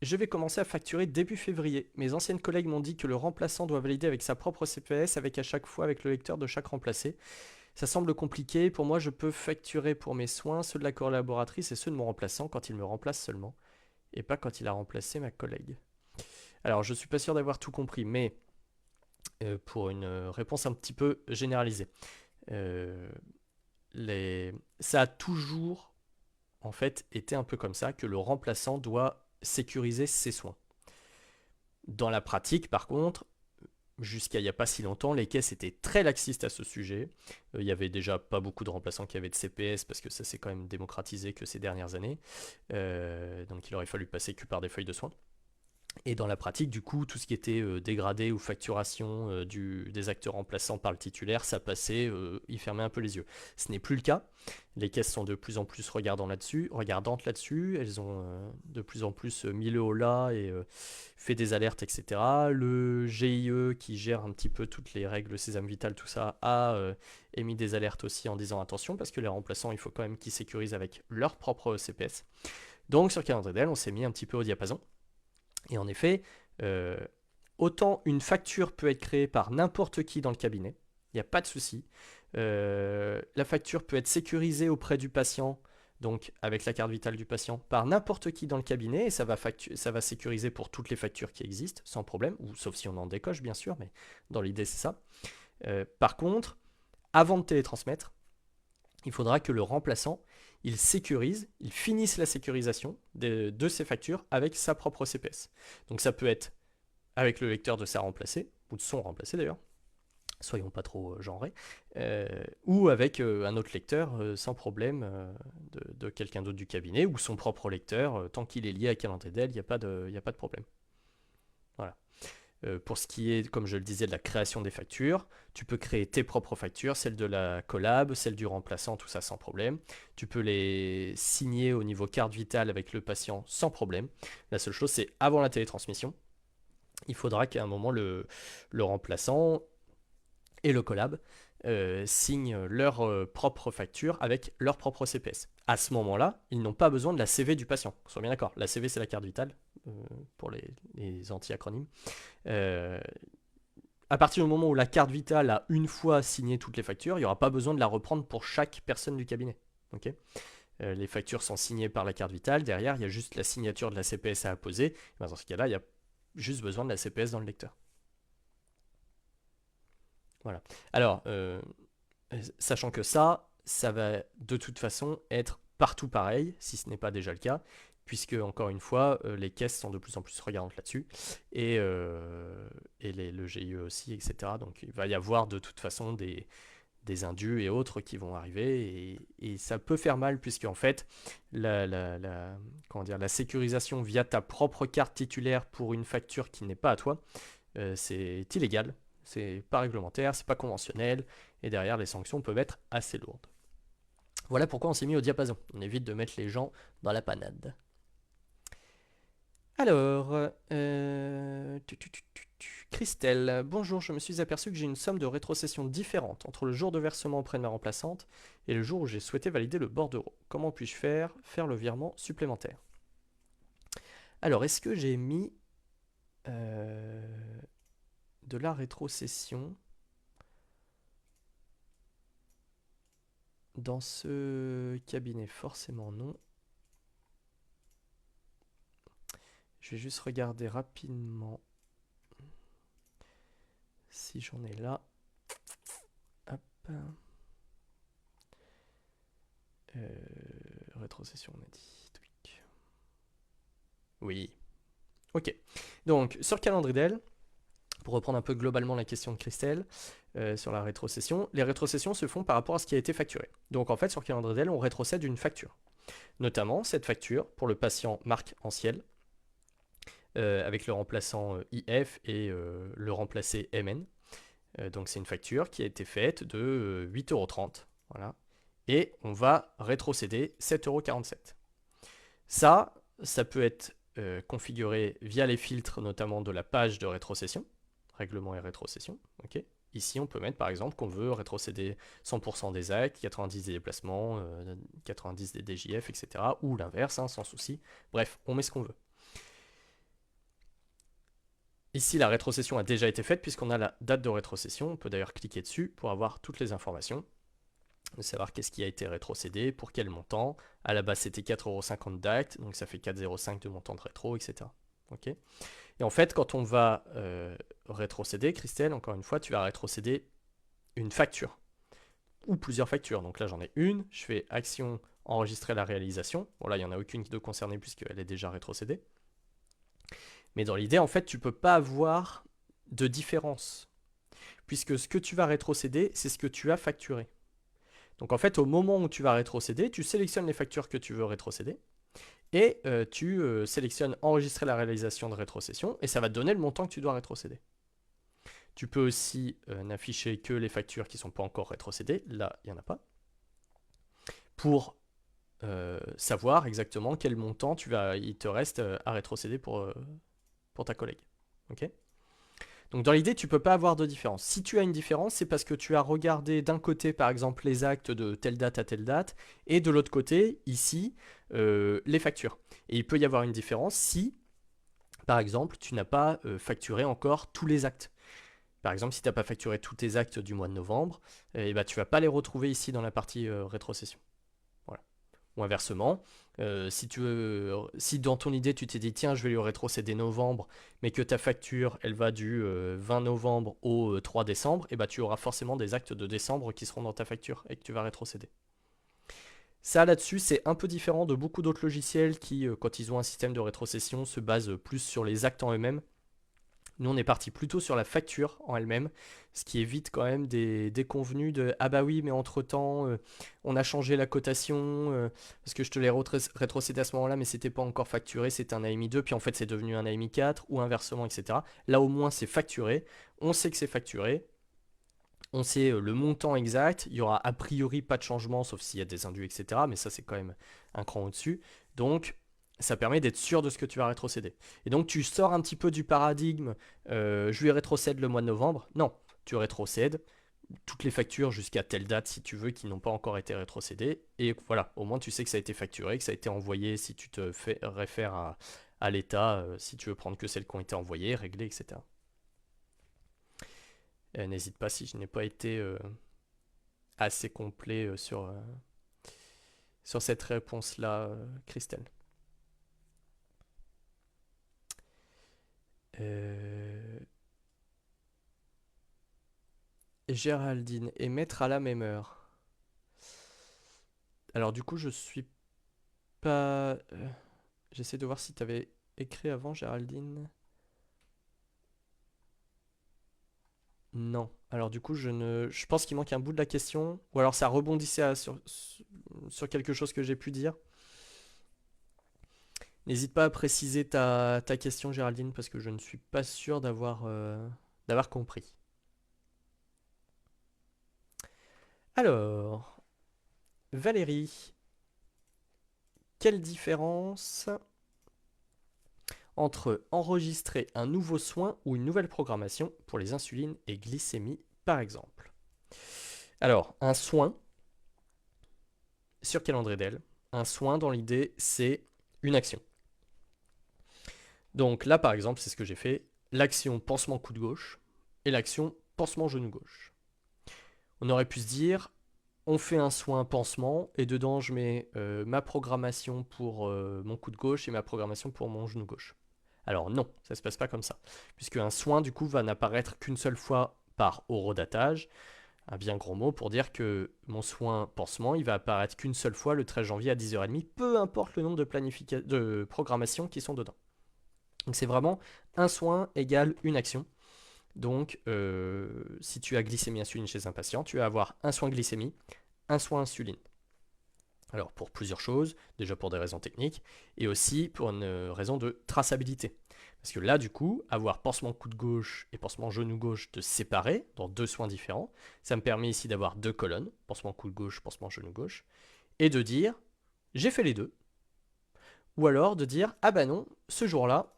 S1: je vais commencer à facturer début février. Mes anciennes collègues m'ont dit que le remplaçant doit valider avec sa propre CPS avec à chaque fois avec le lecteur de chaque remplacé. Ça semble compliqué. Pour moi, je peux facturer pour mes soins ceux de la collaboratrice et ceux de mon remplaçant quand il me remplace seulement, et pas quand il a remplacé ma collègue. Alors, je suis pas sûr d'avoir tout compris, mais pour une réponse un petit peu généralisée, ça a toujours en fait été un peu comme ça que le remplaçant doit sécuriser ses soins. Dans la pratique, par contre, jusqu'à il n'y a pas si longtemps, les caisses étaient très laxistes à ce sujet. Il y avait déjà pas beaucoup de remplaçants qui avaient de CPS parce que ça s'est quand même démocratisé que ces dernières années. Donc il aurait fallu passer que par des feuilles de soins. Et dans la pratique, du coup, tout ce qui était dégradé ou facturation des acteurs remplaçants par le titulaire, ça passait, il fermait un peu les yeux. Ce n'est plus le cas. Les caisses sont de plus en plus regardantes là-dessus. Elles ont de plus en plus mis le haut là et fait des alertes, etc. Le GIE, qui gère un petit peu toutes les règles Sésame Vital, tout ça, a émis des alertes aussi en disant attention, parce que les remplaçants, il faut quand même qu'ils sécurisent avec leur propre CPS. Donc sur Calendridel, on s'est mis un petit peu au diapason. Et en effet, autant une facture peut être créée par n'importe qui dans le cabinet, il n'y a pas de souci. La facture peut être sécurisée auprès du patient, donc avec la carte vitale du patient, par n'importe qui dans le cabinet, et ça va sécuriser pour toutes les factures qui existent, sans problème, ou sauf si on en décoche, bien sûr, mais dans l'idée, c'est ça. Par contre, avant de télétransmettre, il faudra que le remplaçant, il sécurise, il finisse la sécurisation de ses factures avec sa propre CPS. Donc ça peut être avec le lecteur de sa remplacée, ou de son remplacé d'ailleurs, soyons pas trop genrés, ou avec un autre lecteur sans problème de quelqu'un d'autre du cabinet, ou son propre lecteur, tant qu'il est lié à Calendridel, il n'y a pas de problème. Voilà. Pour ce qui est, comme je le disais, de la création des factures, tu peux créer tes propres factures, celles de la collab, celles du remplaçant, tout ça sans problème. Tu peux les signer au niveau carte vitale avec le patient sans problème. La seule chose, c'est avant la télétransmission, il faudra qu'à un moment, le remplaçant et le collab signent leur propre facture avec leur propre CPS. À ce moment-là, ils n'ont pas besoin de la CV du patient. Sois bien d'accord, la CV c'est la carte vitale, pour les anti-acronymes. À partir du moment où la carte vitale a une fois signé toutes les factures, il n'y aura pas besoin de la reprendre pour chaque personne du cabinet. Okay, les factures sont signées par la carte vitale, derrière il y a juste la signature de la CPS à apposer. Ben, dans ce cas-là, il y a juste besoin de la CPS dans le lecteur. Voilà. Alors, sachant que ça va de toute façon être partout pareil, si ce n'est pas déjà le cas, puisque, encore une fois, les caisses sont de plus en plus regardantes là-dessus, et le GIE aussi, etc. Donc il va y avoir de toute façon des indus et autres qui vont arriver, et ça peut faire mal, puisque en fait, comment dire, la sécurisation via ta propre carte titulaire pour une facture qui n'est pas à toi, c'est illégal. C'est pas réglementaire, c'est pas conventionnel, et derrière les sanctions peuvent être assez lourdes. Voilà pourquoi on s'est mis au diapason. On évite de mettre les gens dans la panade. Alors, Christelle, bonjour, je me suis aperçu que j'ai une somme de rétrocession différente entre le jour de versement auprès de ma remplaçante et le jour où j'ai souhaité valider le bordereau. Comment puis-je faire le virement supplémentaire? Alors, est-ce que j'ai mis de la rétrocession dans ce cabinet? Forcément non. Je vais juste regarder rapidement si j'en ai là. Hop. Rétrocession, on a dit. Tweak. Oui. Ok. Donc, sur Calendridel, pour reprendre un peu globalement la question de Christelle, sur la rétrocession, les rétrocessions se font par rapport à ce qui a été facturé. Donc en fait, sur Calendridel, on rétrocède une facture. Notamment, cette facture, pour le patient marque en ciel, avec le remplaçant IF et le remplacé MN. Donc c'est une facture qui a été faite de 8,30 €. Voilà. Et on va rétrocéder 7,47 €. Ça peut être configuré via les filtres, notamment de la page de rétrocession, règlement et rétrocession. Okay. Ici, on peut mettre par exemple qu'on veut rétrocéder 100% des actes, 90 des déplacements, 90 des DJF, etc. Ou l'inverse, hein, sans souci. Bref, on met ce qu'on veut. Ici, la rétrocession a déjà été faite puisqu'on a la date de rétrocession. On peut d'ailleurs cliquer dessus pour avoir toutes les informations, de savoir qu'est-ce qui a été rétrocédé, pour quel montant. À la base, c'était 4,50 € d'acte, donc ça fait 4,05 € de montant de rétro, etc. Okay. Et en fait, quand on va rétrocéder, Christelle, encore une fois, tu vas rétrocéder une facture ou plusieurs factures. Donc là, j'en ai une. Je fais action, enregistrer la réalisation. Bon, là, il n'y en a aucune de concernée puisqu'elle est déjà rétrocédée. Mais dans l'idée, en fait, tu ne peux pas avoir de différence, puisque ce que tu vas rétrocéder, c'est ce que tu as facturé. Donc en fait, au moment où tu vas rétrocéder, tu sélectionnes les factures que tu veux rétrocéder, Et tu sélectionnes enregistrer la réalisation de rétrocession et ça va te donner le montant que tu dois rétrocéder. Tu peux aussi n'afficher que les factures qui ne sont pas encore rétrocédées, là il n'y en a pas, pour savoir exactement quel montant il te reste à rétrocéder pour ta collègue. Ok ? Donc dans l'idée, tu ne peux pas avoir de différence. Si tu as une différence, c'est parce que tu as regardé d'un côté, par exemple, les actes de telle date à telle date, et de l'autre côté, ici, les factures. Et il peut y avoir une différence si, par exemple, tu n'as pas facturé encore tous les actes. Par exemple, si tu n'as pas facturé tous tes actes du mois de novembre, tu ne vas pas les retrouver ici dans la partie rétrocession. Voilà. Ou inversement, si dans ton idée tu t'es dit tiens je vais lui rétrocéder novembre, mais que ta facture elle va du 20 novembre au 3 décembre, et tu auras forcément des actes de décembre qui seront dans ta facture et que tu vas rétrocéder. Ça là-dessus c'est un peu différent de beaucoup d'autres logiciels qui quand ils ont un système de rétrocession se basent plus sur les actes en eux-mêmes. Nous, on est parti plutôt sur la facture en elle-même, ce qui évite quand même des déconvenus de « Ah bah oui, mais entre-temps, on a changé la cotation, parce que je te l'ai rétrocédé à ce moment-là, mais c'était pas encore facturé, c'était un AMI 2, puis en fait c'est devenu un AMI 4, ou inversement, etc. » Là, au moins, c'est facturé, on sait que c'est facturé, on sait le montant exact, il y aura a priori pas de changement, sauf s'il y a des indus, etc. Mais ça, c'est quand même un cran au-dessus. Donc, ça permet d'être sûr de ce que tu vas rétrocéder. Et donc, tu sors un petit peu du paradigme je lui rétrocède le mois de novembre. Non, tu rétrocèdes toutes les factures jusqu'à telle date, si tu veux, qui n'ont pas encore été rétrocédées. Et voilà, au moins, tu sais que ça a été facturé, que ça a été envoyé si tu te réfères à l'état, si tu veux prendre que celles qui ont été envoyées, réglées, etc. N'hésite pas si je n'ai pas été assez complet sur cette réponse-là, Christelle. Géraldine, et mettre à la même heure. Alors du coup, je suis pas... J'essaie de voir si tu avais écrit avant, Géraldine. Non. Alors du coup, je pense qu'il manque un bout de la question. Ou alors ça rebondissait sur quelque chose que j'ai pu dire. N'hésite pas à préciser ta question, Géraldine, parce que je ne suis pas sûr d'avoir compris. Alors, Valérie, quelle différence entre enregistrer un nouveau soin ou une nouvelle programmation pour les insulines et glycémie, par exemple? Alors, un soin, sur calendrier d'elle, un soin dans l'idée, c'est une action. Donc là, par exemple, c'est ce que j'ai fait, l'action pansement coude gauche et l'action pansement genou gauche. On aurait pu se dire, on fait un soin pansement et dedans je mets ma programmation pour mon coude gauche et ma programmation pour mon genou gauche. Alors non, ça ne se passe pas comme ça, puisque un soin du coup va n'apparaître qu'une seule fois par horodatage, un bien gros mot pour dire que mon soin pansement, il va apparaître qu'une seule fois le 13 janvier à 10h30, peu importe le nombre de programmations qui sont dedans. Donc c'est vraiment un soin égale une action. Donc si tu as glycémie insuline chez un patient, tu vas avoir un soin glycémie, un soin insuline. Alors pour plusieurs choses, déjà pour des raisons techniques, et aussi pour une raison de traçabilité. Parce que là, du coup, avoir pansement coude gauche et pansement genou gauche de séparer dans deux soins différents, ça me permet ici d'avoir deux colonnes, pansement coude gauche, pansement genou gauche, et de dire, j'ai fait les deux. Ou alors de dire, ah bah non, ce jour-là,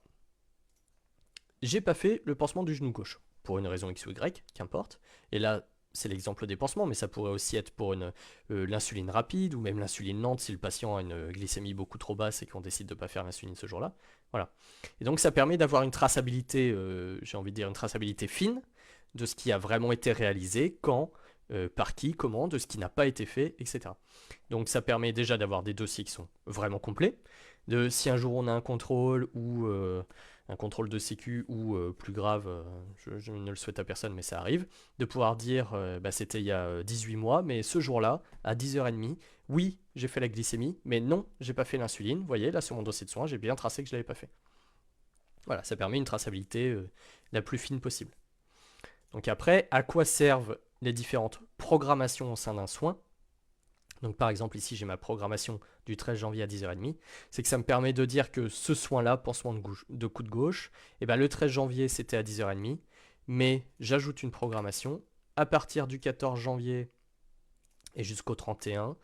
S1: j'ai pas fait le pansement du genou gauche, pour une raison X ou Y, qu'importe. Et là, c'est l'exemple des pansements, mais ça pourrait aussi être pour l'insuline rapide ou même l'insuline lente si le patient a une glycémie beaucoup trop basse et qu'on décide de ne pas faire l'insuline ce jour-là. Voilà. Et donc ça permet d'avoir une traçabilité, j'ai envie de dire une traçabilité fine de ce qui a vraiment été réalisé, quand, par qui, comment, de ce qui n'a pas été fait, etc. Donc ça permet déjà d'avoir des dossiers qui sont vraiment complets. Si un jour on a un contrôle ou un contrôle de sécu ou plus grave, je ne le souhaite à personne mais ça arrive, de pouvoir dire c'était il y a 18 mois, mais ce jour-là, à 10h30, oui, j'ai fait la glycémie, mais non, j'ai pas fait l'insuline. Vous voyez, là sur mon dossier de soins, j'ai bien tracé que je l'avais pas fait. Voilà, ça permet une traçabilité la plus fine possible. Donc après, à quoi servent les différentes programmations au sein d'un soin? Donc par exemple ici j'ai ma programmation du 13 janvier à 10h30, c'est que ça me permet de dire que ce soin-là, pansement de coude de gauche, et ben le 13 janvier c'était à 10h30, mais j'ajoute une programmation, à partir du 14 janvier et jusqu'au 31,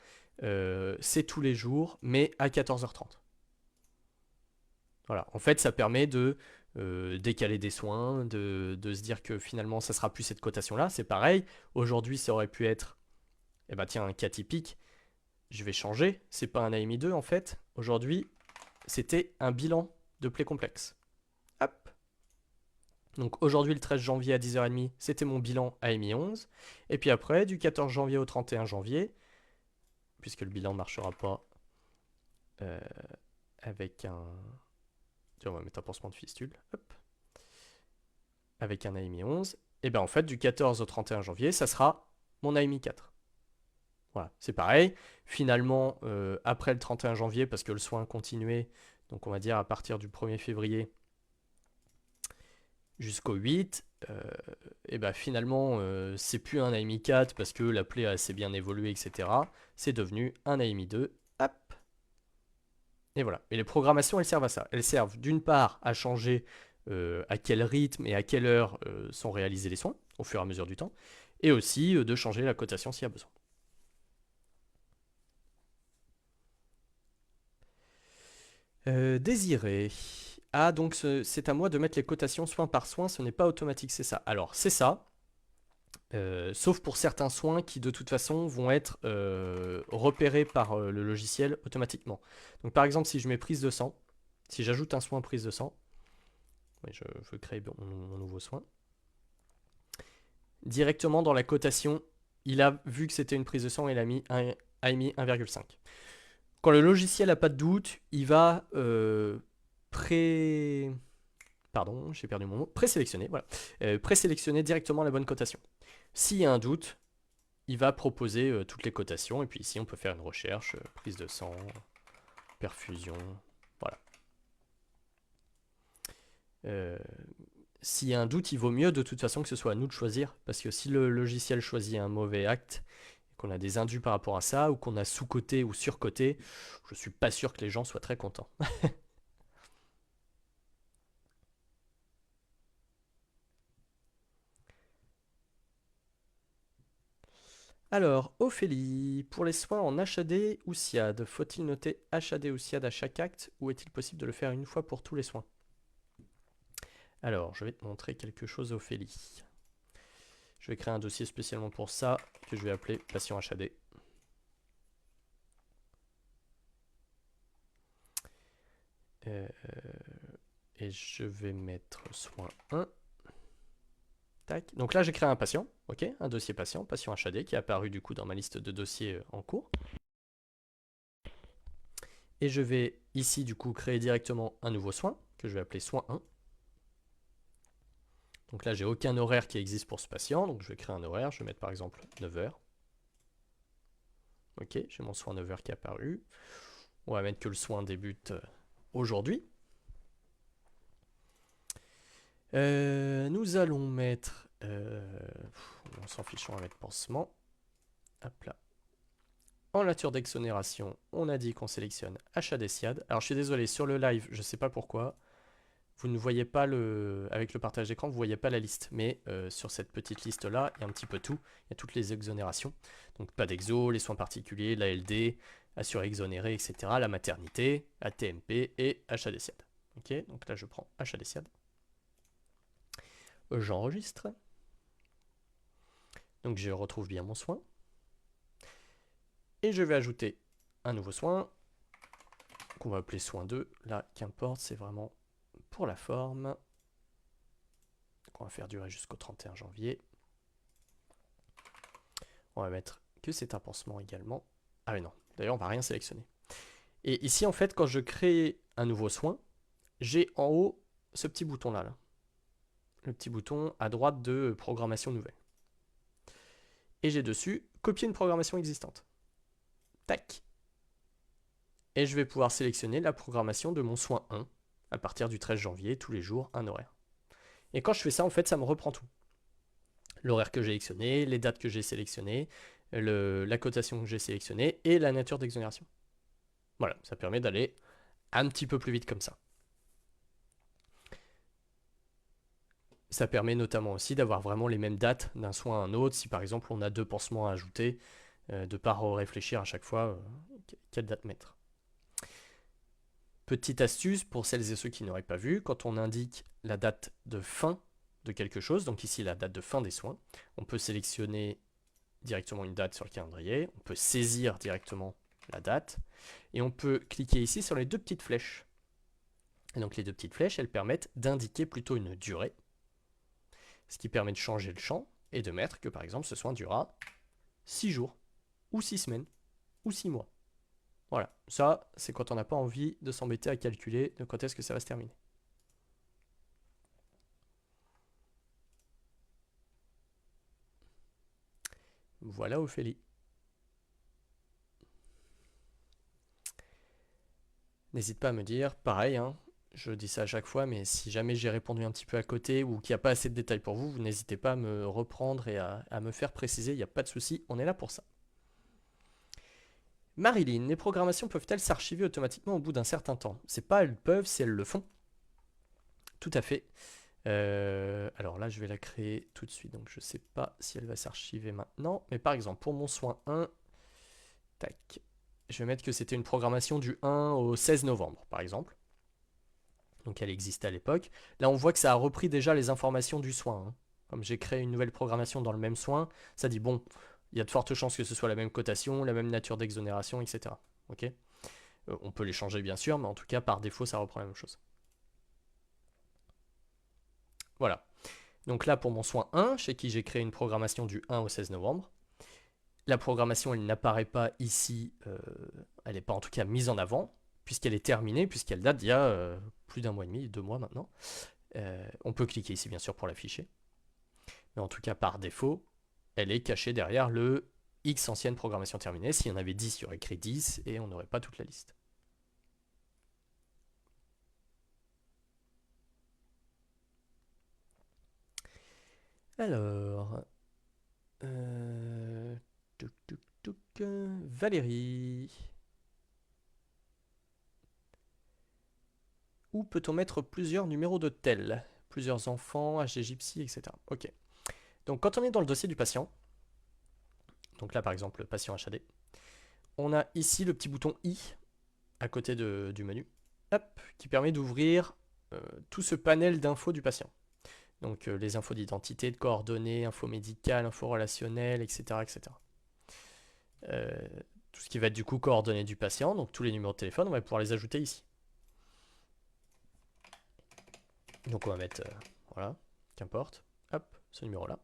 S1: c'est tous les jours, mais à 14h30. Voilà, en fait ça permet de décaler des soins, de se dire que finalement ça sera plus cette cotation-là, c'est pareil, aujourd'hui ça aurait pu être, eh ben tiens, un cas typique, je vais changer, c'est pas un AMI 2 en fait, aujourd'hui c'était un bilan de plaies complexes. Hop. Donc aujourd'hui le 13 janvier à 10h30, c'était mon bilan AMI 11, et puis après du 14 janvier au 31 janvier, puisque le bilan ne marchera pas euh, avec un... Tiens, on va mettre un pansement de fistule, hop. Avec un AMI 11, et bien en fait du 14 au 31 janvier, ça sera mon AMI 4. Voilà, c'est pareil. Finalement, après le 31 janvier, parce que le soin continuait, donc on va dire à partir du 1er février jusqu'au 8, et ben finalement, c'est plus un AMI 4 parce que la plaie a assez bien évolué, etc. C'est devenu un AMI 2. Hop. Et voilà. Et les programmations, elles servent à ça. Elles servent d'une part à changer à quel rythme et à quelle heure sont réalisés les soins, au fur et à mesure du temps, et aussi de changer la cotation s'il y a besoin. Désiré. Ah, donc c'est à moi de mettre les cotations soin par soin, ce n'est pas automatique, c'est ça. Alors, c'est ça, sauf pour certains soins qui de toute façon vont être repérés par le logiciel automatiquement. Donc par exemple, si je mets prise de sang, si j'ajoute un soin prise de sang, oui, je veux créer mon nouveau soin, directement dans la cotation, il a vu que c'était une prise de sang et il a mis 1,5. Quand le logiciel n'a pas de doute, il va Pardon, j'ai perdu mon mot. Présélectionner, voilà. Présélectionner directement la bonne cotation. S'il y a un doute, il va proposer toutes les cotations. Et puis ici, on peut faire une recherche, prise de sang, perfusion, voilà. S'il y a un doute, il vaut mieux de toute façon que ce soit à nous de choisir. Parce que si le logiciel choisit un mauvais acte, qu'on a des indus par rapport à ça, ou qu'on a sous-coté ou sur-coté, je suis pas sûr que les gens soient très contents. Alors, Ophélie, pour les soins en HAD ou SIAD, faut-il noter HAD ou SIAD à chaque acte ou est-il possible de le faire une fois pour tous les soins? Alors, je vais te montrer quelque chose, Ophélie. Je vais créer un dossier spécialement pour ça que je vais appeler patient HAD. Et je vais mettre soin 1. Tac. Donc là, j'ai créé un patient, ok, un dossier patient, patient HAD, qui est apparu du coup dans ma liste de dossiers en cours. Et je vais ici du coup créer directement un nouveau soin, que je vais appeler soin 1. Donc là, j'ai aucun horaire qui existe pour ce patient, donc je vais créer un horaire, je vais mettre par exemple 9h. Ok, j'ai mon soin 9h qui est apparu. On va mettre que le soin débute aujourd'hui. Nous allons mettre... on s'en fiche, on va mettre pansement. Hop là. En nature d'exonération, on a dit qu'on sélectionne HAD SIAD. Alors je suis désolé, sur le live, je ne sais pas pourquoi, vous ne voyez pas avec le partage d'écran, vous ne voyez pas la liste. Mais sur cette petite liste-là, il y a un petit peu tout. Il y a toutes les exonérations. Donc pas d'exo, les soins particuliers, l'ALD, assuré exonéré, etc. La maternité, ATMP et HAD SIAD. Ok, donc là je prends HAD SIAD. J'enregistre. Donc je retrouve bien mon soin. Et je vais ajouter un nouveau soin, qu'on va appeler soin 2. Là, qu'importe, c'est vraiment pour la forme. Donc on va faire durer jusqu'au 31 janvier. On va mettre que c'est un pansement également. Ah mais non, d'ailleurs on va rien sélectionner. Et ici en fait, quand je crée un nouveau soin, j'ai en haut ce petit bouton là. Le petit bouton à droite de programmation nouvelle. Et j'ai dessus copier une programmation existante. Tac. Et je vais pouvoir sélectionner la programmation de mon soin 1 à partir du 13 janvier, tous les jours, un horaire. Et quand je fais ça, en fait, ça me reprend tout. L'horaire que j'ai sélectionné, les dates que j'ai sélectionnées, la cotation que j'ai sélectionnée et la nature d'exonération. Voilà, ça permet d'aller un petit peu plus vite comme ça. Ça permet notamment aussi d'avoir vraiment les mêmes dates d'un soin à un autre, si par exemple on a 2 pansements à ajouter, de ne pas réfléchir à chaque fois quelle date mettre. Petite astuce pour celles et ceux qui n'auraient pas vu, quand on indique la date de fin de quelque chose, donc ici la date de fin des soins, on peut sélectionner directement une date sur le calendrier, on peut saisir directement la date, et on peut cliquer ici sur les 2 petites flèches. Et donc les 2 petites flèches, elles permettent d'indiquer plutôt une durée, ce qui permet de changer le champ et de mettre que par exemple ce soin durera 6 jours, ou 6 semaines, ou 6 mois. Voilà, ça c'est quand on n'a pas envie de s'embêter à calculer de quand est-ce que ça va se terminer. Voilà Ophélie. N'hésite pas à me dire, pareil, hein, je dis ça à chaque fois, mais si jamais j'ai répondu un petit peu à côté ou qu'il n'y a pas assez de détails pour vous, vous n'hésitez pas à me reprendre et à me faire préciser, il n'y a pas de souci, on est là pour ça. Marilyn, les programmations peuvent-elles s'archiver automatiquement au bout d'un certain temps? C'est pas elles peuvent, c'est elles le font. Tout à fait. Alors là, je vais la créer tout de suite, donc je ne sais pas si elle va s'archiver maintenant. Mais par exemple, pour mon soin 1, tac, je vais mettre que c'était une programmation du 1 au 16 novembre, par exemple. Donc elle existait à l'époque. Là, on voit que ça a repris déjà les informations du soin, hein. Comme j'ai créé une nouvelle programmation dans le même soin, ça dit bon, il y a de fortes chances que ce soit la même cotation, la même nature d'exonération, etc. Ok. On peut les changer bien sûr, mais en tout cas, par défaut, ça reprend la même chose. Voilà. Donc là, pour mon soin 1, chez qui j'ai créé une programmation du 1 au 16 novembre, la programmation, elle n'apparaît pas ici, elle n'est pas en tout cas mise en avant, puisqu'elle est terminée, puisqu'elle date d'il y a plus d'un mois et demi, 2 mois maintenant. On peut cliquer ici, bien sûr, pour l'afficher. Mais en tout cas, par défaut, elle est cachée derrière le X ancienne programmation terminée. S'il y en avait 10, il y aurait écrit 10 et on n'aurait pas toute la liste. Alors, Valérie. Où peut-on mettre plusieurs numéros de tel? Plusieurs enfants, HD Gypsy, etc. Ok. Donc quand on est dans le dossier du patient, donc là par exemple le patient HAD, on a ici le petit bouton I à côté du menu, hop, qui permet d'ouvrir tout ce panel d'infos du patient. Donc les infos d'identité, de coordonnées, infos médicales, infos relationnelles, etc. etc. Tout ce qui va être du coup coordonnées du patient, donc tous les numéros de téléphone, on va pouvoir les ajouter ici. Donc on va mettre, voilà, qu'importe, hop, ce numéro-là.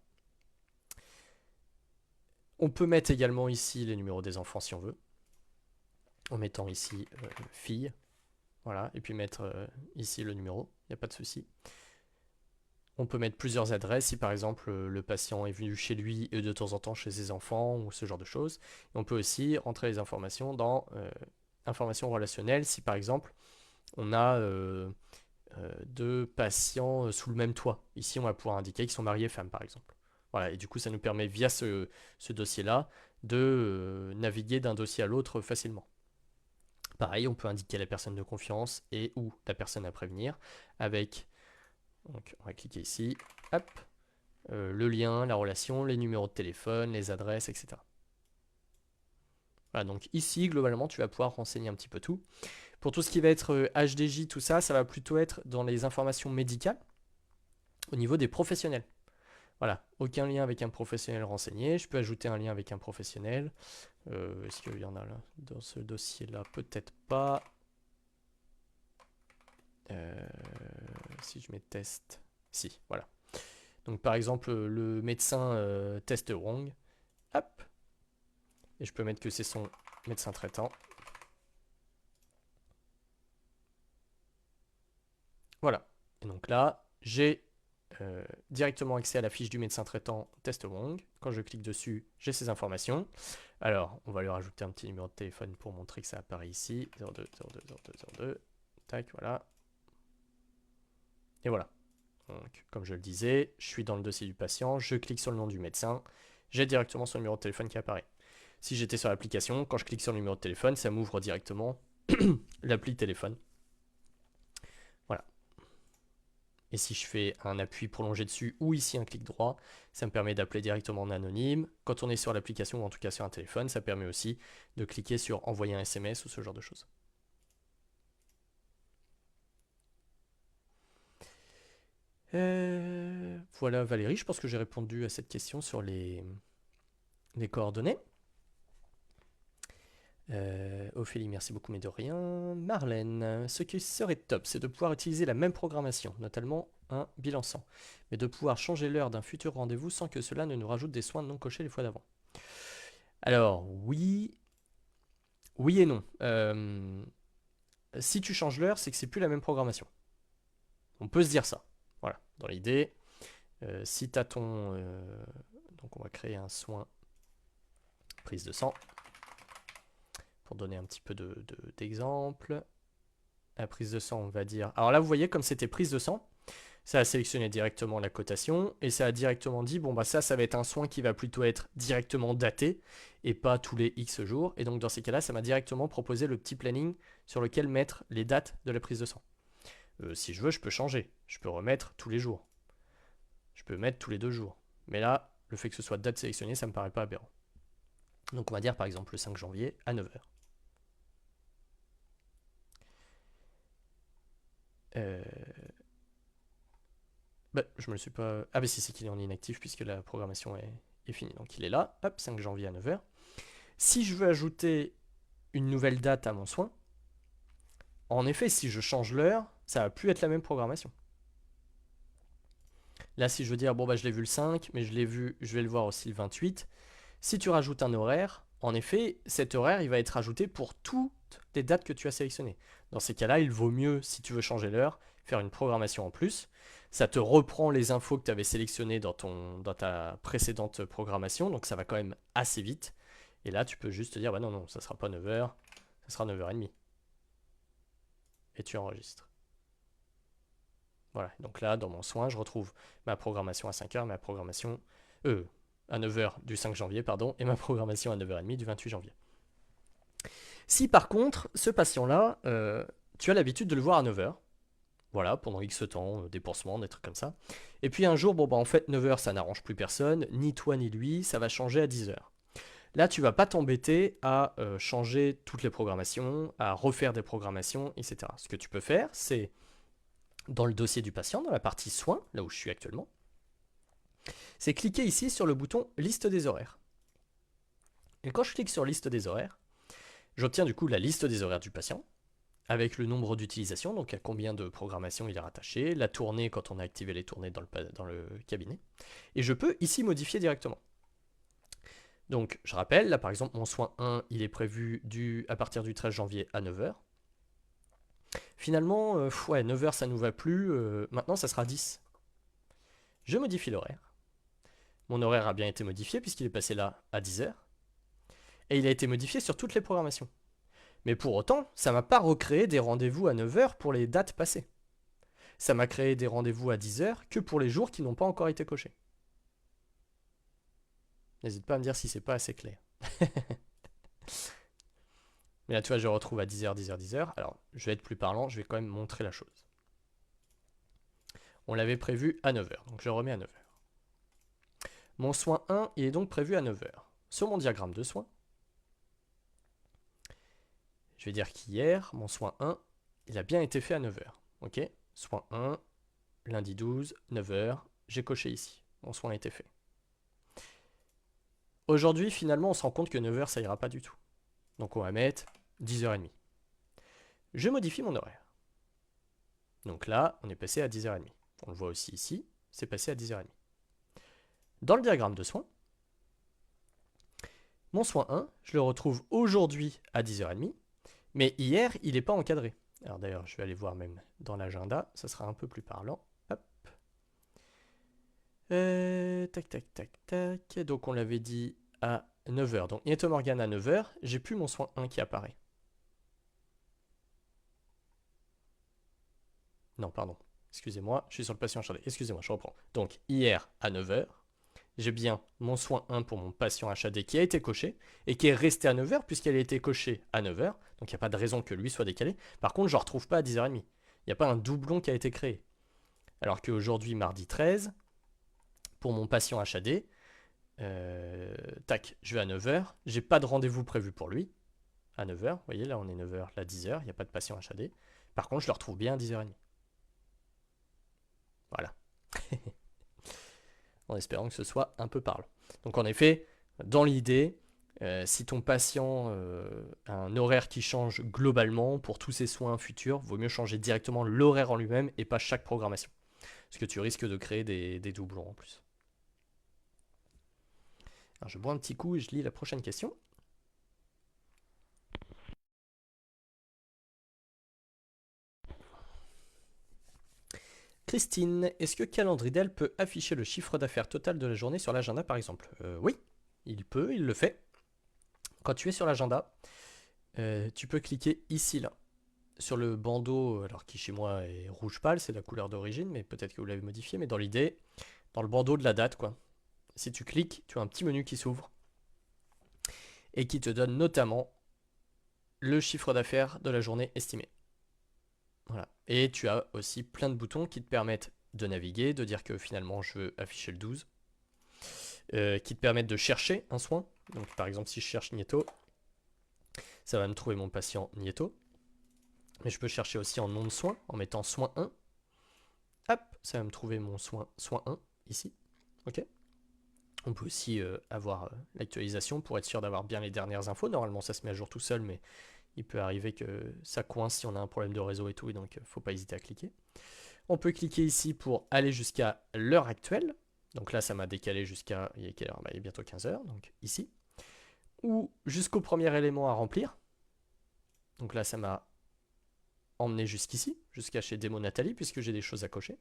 S1: On peut mettre également ici les numéros des enfants si on veut, en mettant ici fille, voilà, et puis mettre ici le numéro, il n'y a pas de souci. On peut mettre plusieurs adresses si par exemple le patient est venu chez lui et de temps en temps chez ses enfants ou ce genre de choses. Et on peut aussi rentrer les informations dans informations relationnelles si par exemple on a 2 patients sous le même toit. Ici on va pouvoir indiquer qu'ils sont mariés femmes par exemple. Voilà, et du coup ça nous permet via ce dossier-là de naviguer d'un dossier à l'autre facilement. Pareil, on peut indiquer la personne de confiance et ou la personne à prévenir avec, donc on va cliquer ici, hop, le lien, la relation, les numéros de téléphone, les adresses, etc. Voilà, donc ici, globalement, tu vas pouvoir renseigner un petit peu tout. Pour tout ce qui va être HDJ, tout ça, ça va plutôt être dans les informations médicales au niveau des professionnels. Voilà, aucun lien avec un professionnel renseigné. Je peux ajouter un lien avec un professionnel. Est-ce qu'il y en a là dans ce dossier-là? Peut-être pas. Si je mets test. Si, voilà. Donc par exemple, le médecin teste Wong. Hop. Et je peux mettre que c'est son médecin traitant. Voilà. Et donc là, j'ai directement accès à la fiche du médecin traitant Test Wong. Quand je clique dessus, j'ai ces informations. Alors, on va lui rajouter un petit numéro de téléphone pour montrer que ça apparaît ici. 02 02 02 02. Tac, voilà. Et voilà. Donc, comme je le disais, je suis dans le dossier du patient, je clique sur le nom du médecin, j'ai directement son numéro de téléphone qui apparaît. Si j'étais sur l'application, quand je clique sur le numéro de téléphone, ça m'ouvre directement l'appli téléphone. Voilà. Et si je fais un appui prolongé dessus ou ici un clic droit, ça me permet d'appeler directement en anonyme. Quand on est sur l'application ou en tout cas sur un téléphone, ça permet aussi de cliquer sur envoyer un SMS ou ce genre de choses. Voilà Valérie, je pense que j'ai répondu à cette question sur les coordonnées. Ophélie, merci beaucoup, mais de rien. Marlène, ce qui serait top, c'est de pouvoir utiliser la même programmation, notamment un bilan 100, mais de pouvoir changer l'heure d'un futur rendez-vous sans que cela ne nous rajoute des soins non cochés les fois d'avant. Alors, oui et non. Si tu changes l'heure, c'est que c'est plus la même programmation. On peut se dire ça. Voilà, dans l'idée, si tu as ton... donc on va créer un soin prise de sang. Pour donner un petit peu d'exemple. La prise de sang, on va dire... Alors là, vous voyez, comme c'était prise de sang, ça a sélectionné directement la cotation, et ça a directement dit, bon bah ça va être un soin qui va plutôt être directement daté, et pas tous les X jours. Et donc dans ces cas-là, ça m'a directement proposé le petit planning sur lequel mettre les dates de la prise de sang. Si je veux, je peux changer. Je peux remettre tous les jours. Je peux mettre tous les 2 jours. Mais là, le fait que ce soit date sélectionnée, ça me paraît pas aberrant. Donc on va dire par exemple le 5 janvier à 9h. Bah, je me le suis pas... Ah bah si, c'est qu'il est en inactif puisque la programmation est finie. Donc il est là, hop, 5 janvier à 9h. Si je veux ajouter une nouvelle date à mon soin, en effet, si je change l'heure, ça va plus être la même programmation. Là, si je veux dire, bon bah je l'ai vu le 5, mais je vais le voir aussi le 28. Si tu rajoutes un horaire, en effet, cet horaire, il va être ajouté pour toutes les dates que tu as sélectionnées. Dans ces cas-là, il vaut mieux, si tu veux changer l'heure, faire une programmation en plus. Ça te reprend les infos que tu avais sélectionnées dans ta précédente programmation, donc ça va quand même assez vite. Et là, tu peux juste te dire, bah non, ça sera pas 9h, ça sera 9h30. Et tu enregistres. Voilà, donc là, dans mon soin, je retrouve ma programmation à 5h, ma programmation... à 9h du 5 janvier, pardon, et ma programmation à 9h30 du 28 janvier. Si par contre, ce patient-là, tu as l'habitude de le voir à 9h, voilà, pendant X temps, des pansements, des trucs comme ça, et puis un jour, bon bah en fait 9h ça n'arrange plus personne, ni toi ni lui, ça va changer à 10h. Là, tu vas pas t'embêter à changer toutes les programmations, à refaire des programmations, etc. Ce que tu peux faire, c'est dans le dossier du patient, dans la partie soins, là où je suis actuellement, c'est cliquer ici sur le bouton liste des horaires. Et quand je clique sur liste des horaires, j'obtiens du coup la liste des horaires du patient, avec le nombre d'utilisations, donc à combien de programmations il est rattaché, la tournée quand on a activé les tournées dans le cabinet. Et je peux ici modifier directement. Donc je rappelle, là par exemple mon soin 1, il est prévu à partir du 13 janvier à 9h. Finalement, 9h ça nous va plus, maintenant ça sera 10. Je modifie l'horaire. Mon horaire a bien été modifié puisqu'il est passé là à 10h. Et il a été modifié sur toutes les programmations. Mais pour autant, ça m'a pas recréé des rendez-vous à 9h pour les dates passées. Ça m'a créé des rendez-vous à 10h que pour les jours qui n'ont pas encore été cochés. N'hésite pas à me dire si c'est pas assez clair. Mais là, tu vois, je retrouve à 10h, 10h, 10h. Alors, je vais être plus parlant, je vais quand même montrer la chose. On l'avait prévu à 9h, donc je remets à 9h. Mon soin 1, il est donc prévu à 9h. Sur mon diagramme de soins, je vais dire qu'hier, mon soin 1, il a bien été fait à 9h. Ok, soin 1, lundi 12, 9h, j'ai coché ici. Mon soin a été fait. Aujourd'hui, finalement, on se rend compte que 9h, ça ira pas du tout. Donc on va mettre 10h30. Je modifie mon horaire. Donc là, on est passé à 10h30. On le voit aussi ici, c'est passé à 10h30. Dans le diagramme de soins, mon soin 1, je le retrouve aujourd'hui à 10h30, mais hier, il n'est pas encadré. Alors d'ailleurs, je vais aller voir même dans l'agenda, ça sera un peu plus parlant. Hop. Tac, tac, tac, tac. Donc on l'avait dit à 9h. Donc Nieto Morgan à 9h, j'ai plus mon soin 1 qui apparaît. Non, pardon. Excusez-moi, je suis sur le patient chargé. Excusez-moi, je reprends. Donc hier à 9h, j'ai bien mon soin 1 pour mon patient HAD qui a été coché et qui est resté à 9h puisqu'elle a été cochée à 9h. Donc il n'y a pas de raison que lui soit décalé. Par contre, je ne le retrouve pas à 10h30. Il n'y a pas un doublon qui a été créé. Alors qu'aujourd'hui, mardi 13, pour mon patient HAD, tac, je vais à 9h. J'ai pas de rendez-vous prévu pour lui à 9h. Vous voyez, là on est 9h, là 10h, il n'y a pas de patient HAD. Par contre, je le retrouve bien à 10h30. Voilà. En espérant que ce soit un peu parlant. Donc en effet, dans l'idée, si ton patient a un horaire qui change globalement pour tous ses soins futurs, vaut mieux changer directement l'horaire en lui-même et pas chaque programmation. Parce que tu risques de créer des doublons en plus. Alors je bois un petit coup et je lis la prochaine question. Christine, est-ce que Calendridel peut afficher le chiffre d'affaires total de la journée sur l'agenda par exemple? Oui, il peut, il le fait. Quand tu es sur l'agenda, tu peux cliquer ici, là, sur le bandeau, alors qui chez moi est rouge pâle, c'est la couleur d'origine, mais peut-être que vous l'avez modifié, mais dans l'idée, dans le bandeau de la date, quoi. Si tu cliques, tu as un petit menu qui s'ouvre et qui te donne notamment le chiffre d'affaires de la journée estimé. Voilà. Et tu as aussi plein de boutons qui te permettent de naviguer, de dire que finalement je veux afficher le 12, qui te permettent de chercher un soin. Donc par exemple si je cherche Nieto, ça va me trouver mon patient Nieto. Mais je peux chercher aussi en nom de soin, en mettant soin 1. Hop, ça va me trouver mon soin 1, ici. Ok. On peut aussi avoir l'actualisation pour être sûr d'avoir bien les dernières infos. Normalement ça se met à jour tout seul, mais il peut arriver que ça coince si on a un problème de réseau et tout, et donc faut pas hésiter à cliquer. On peut cliquer ici pour aller jusqu'à l'heure actuelle. Donc là, ça m'a décalé jusqu'à... Il est quelle heure? Il est bientôt 15h, donc ici. Ou jusqu'au premier élément à remplir. Donc là, ça m'a emmené jusqu'ici, jusqu'à chez Démo Nathalie, puisque j'ai des choses à cocher.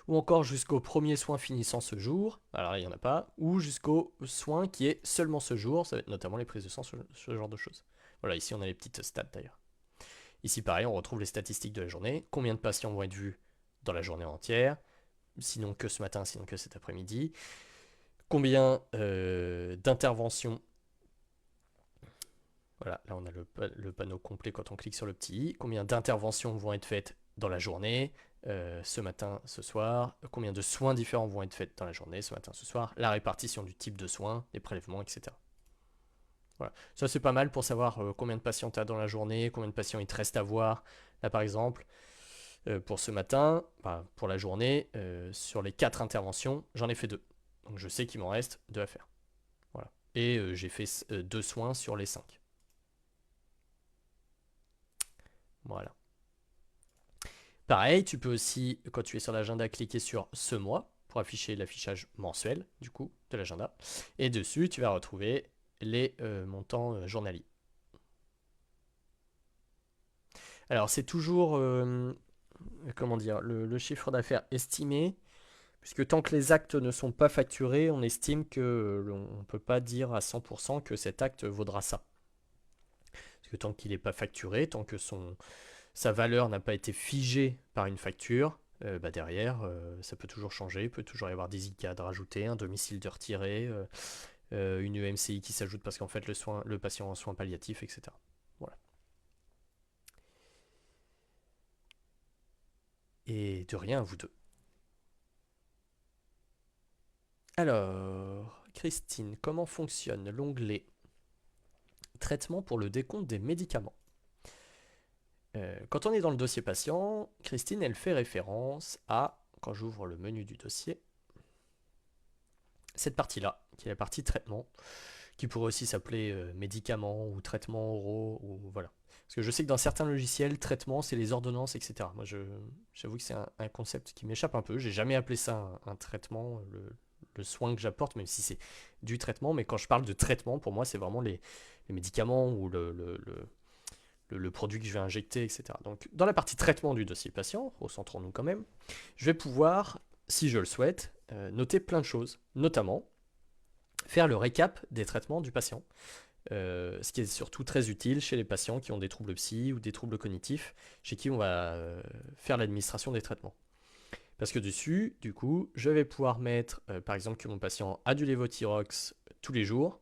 S1: Ou encore jusqu'au premier soin finissant ce jour. Alors il n'y en a pas. Ou jusqu'au soin qui est seulement ce jour. Ça va être notamment les prises de sang, ce genre de choses. Voilà, ici on a les petites stats d'ailleurs. Ici pareil, on retrouve les statistiques de la journée. Combien de patients vont être vus dans la journée entière? Sinon que ce matin, sinon que cet après-midi. Combien d'interventions. Voilà, là on a le panneau complet quand on clique sur le petit i. Combien d'interventions vont être faites dans la journée, ce matin, ce soir. Combien de soins différents vont être faits dans la journée, ce matin, ce soir. La répartition du type de soins, des prélèvements, etc. Voilà. Ça c'est pas mal pour savoir combien de patients tu as dans la journée, combien de patients il te reste à voir. Là par exemple, pour ce matin, pour la journée, sur les 4 interventions, j'en ai fait 2. Donc je sais qu'il m'en reste 2 à faire. Voilà. Et j'ai fait 2 soins sur les 5. Voilà. Pareil, tu peux aussi, quand tu es sur l'agenda, cliquer sur ce mois pour afficher l'affichage mensuel du coup de l'agenda. Et dessus, tu vas retrouver les montants journaliers. Alors c'est toujours, comment dire, le chiffre d'affaires estimé, puisque tant que les actes ne sont pas facturés, on estime que on ne peut pas dire à 100% que cet acte vaudra ça. Parce que tant qu'il n'est pas facturé, tant que sa valeur n'a pas été figée par une facture, derrière, ça peut toujours changer, il peut toujours y avoir des ICAD rajoutés, un domicile de retiré, une EMCI qui s'ajoute parce qu'en fait le patient en soins palliatifs, etc. Voilà. Et de rien à vous deux. Alors, Christine, comment fonctionne l'onglet traitement pour le décompte des médicaments? Quand on est dans le dossier patient, Christine, elle fait référence à, quand j'ouvre le menu du dossier, cette partie-là, qui est la partie traitement, qui pourrait aussi s'appeler médicaments ou traitements oraux, ou voilà. Parce que je sais que dans certains logiciels, traitement, c'est les ordonnances, etc. Moi, j'avoue que c'est un concept qui m'échappe un peu. J'ai jamais appelé ça un traitement, le soin que j'apporte, même si c'est du traitement. Mais quand je parle de traitement, pour moi, c'est vraiment les médicaments ou le produit que je vais injecter, etc. Donc, dans la partie traitement du dossier patient, recentrons-nous quand même, je vais pouvoir, si je le souhaite, noter plein de choses, notamment faire le récap des traitements du patient. Ce qui est surtout très utile chez les patients qui ont des troubles psy ou des troubles cognitifs, chez qui on va faire l'administration des traitements. Parce que dessus, du coup, je vais pouvoir mettre, par exemple, que mon patient a du Levothyrox tous les jours,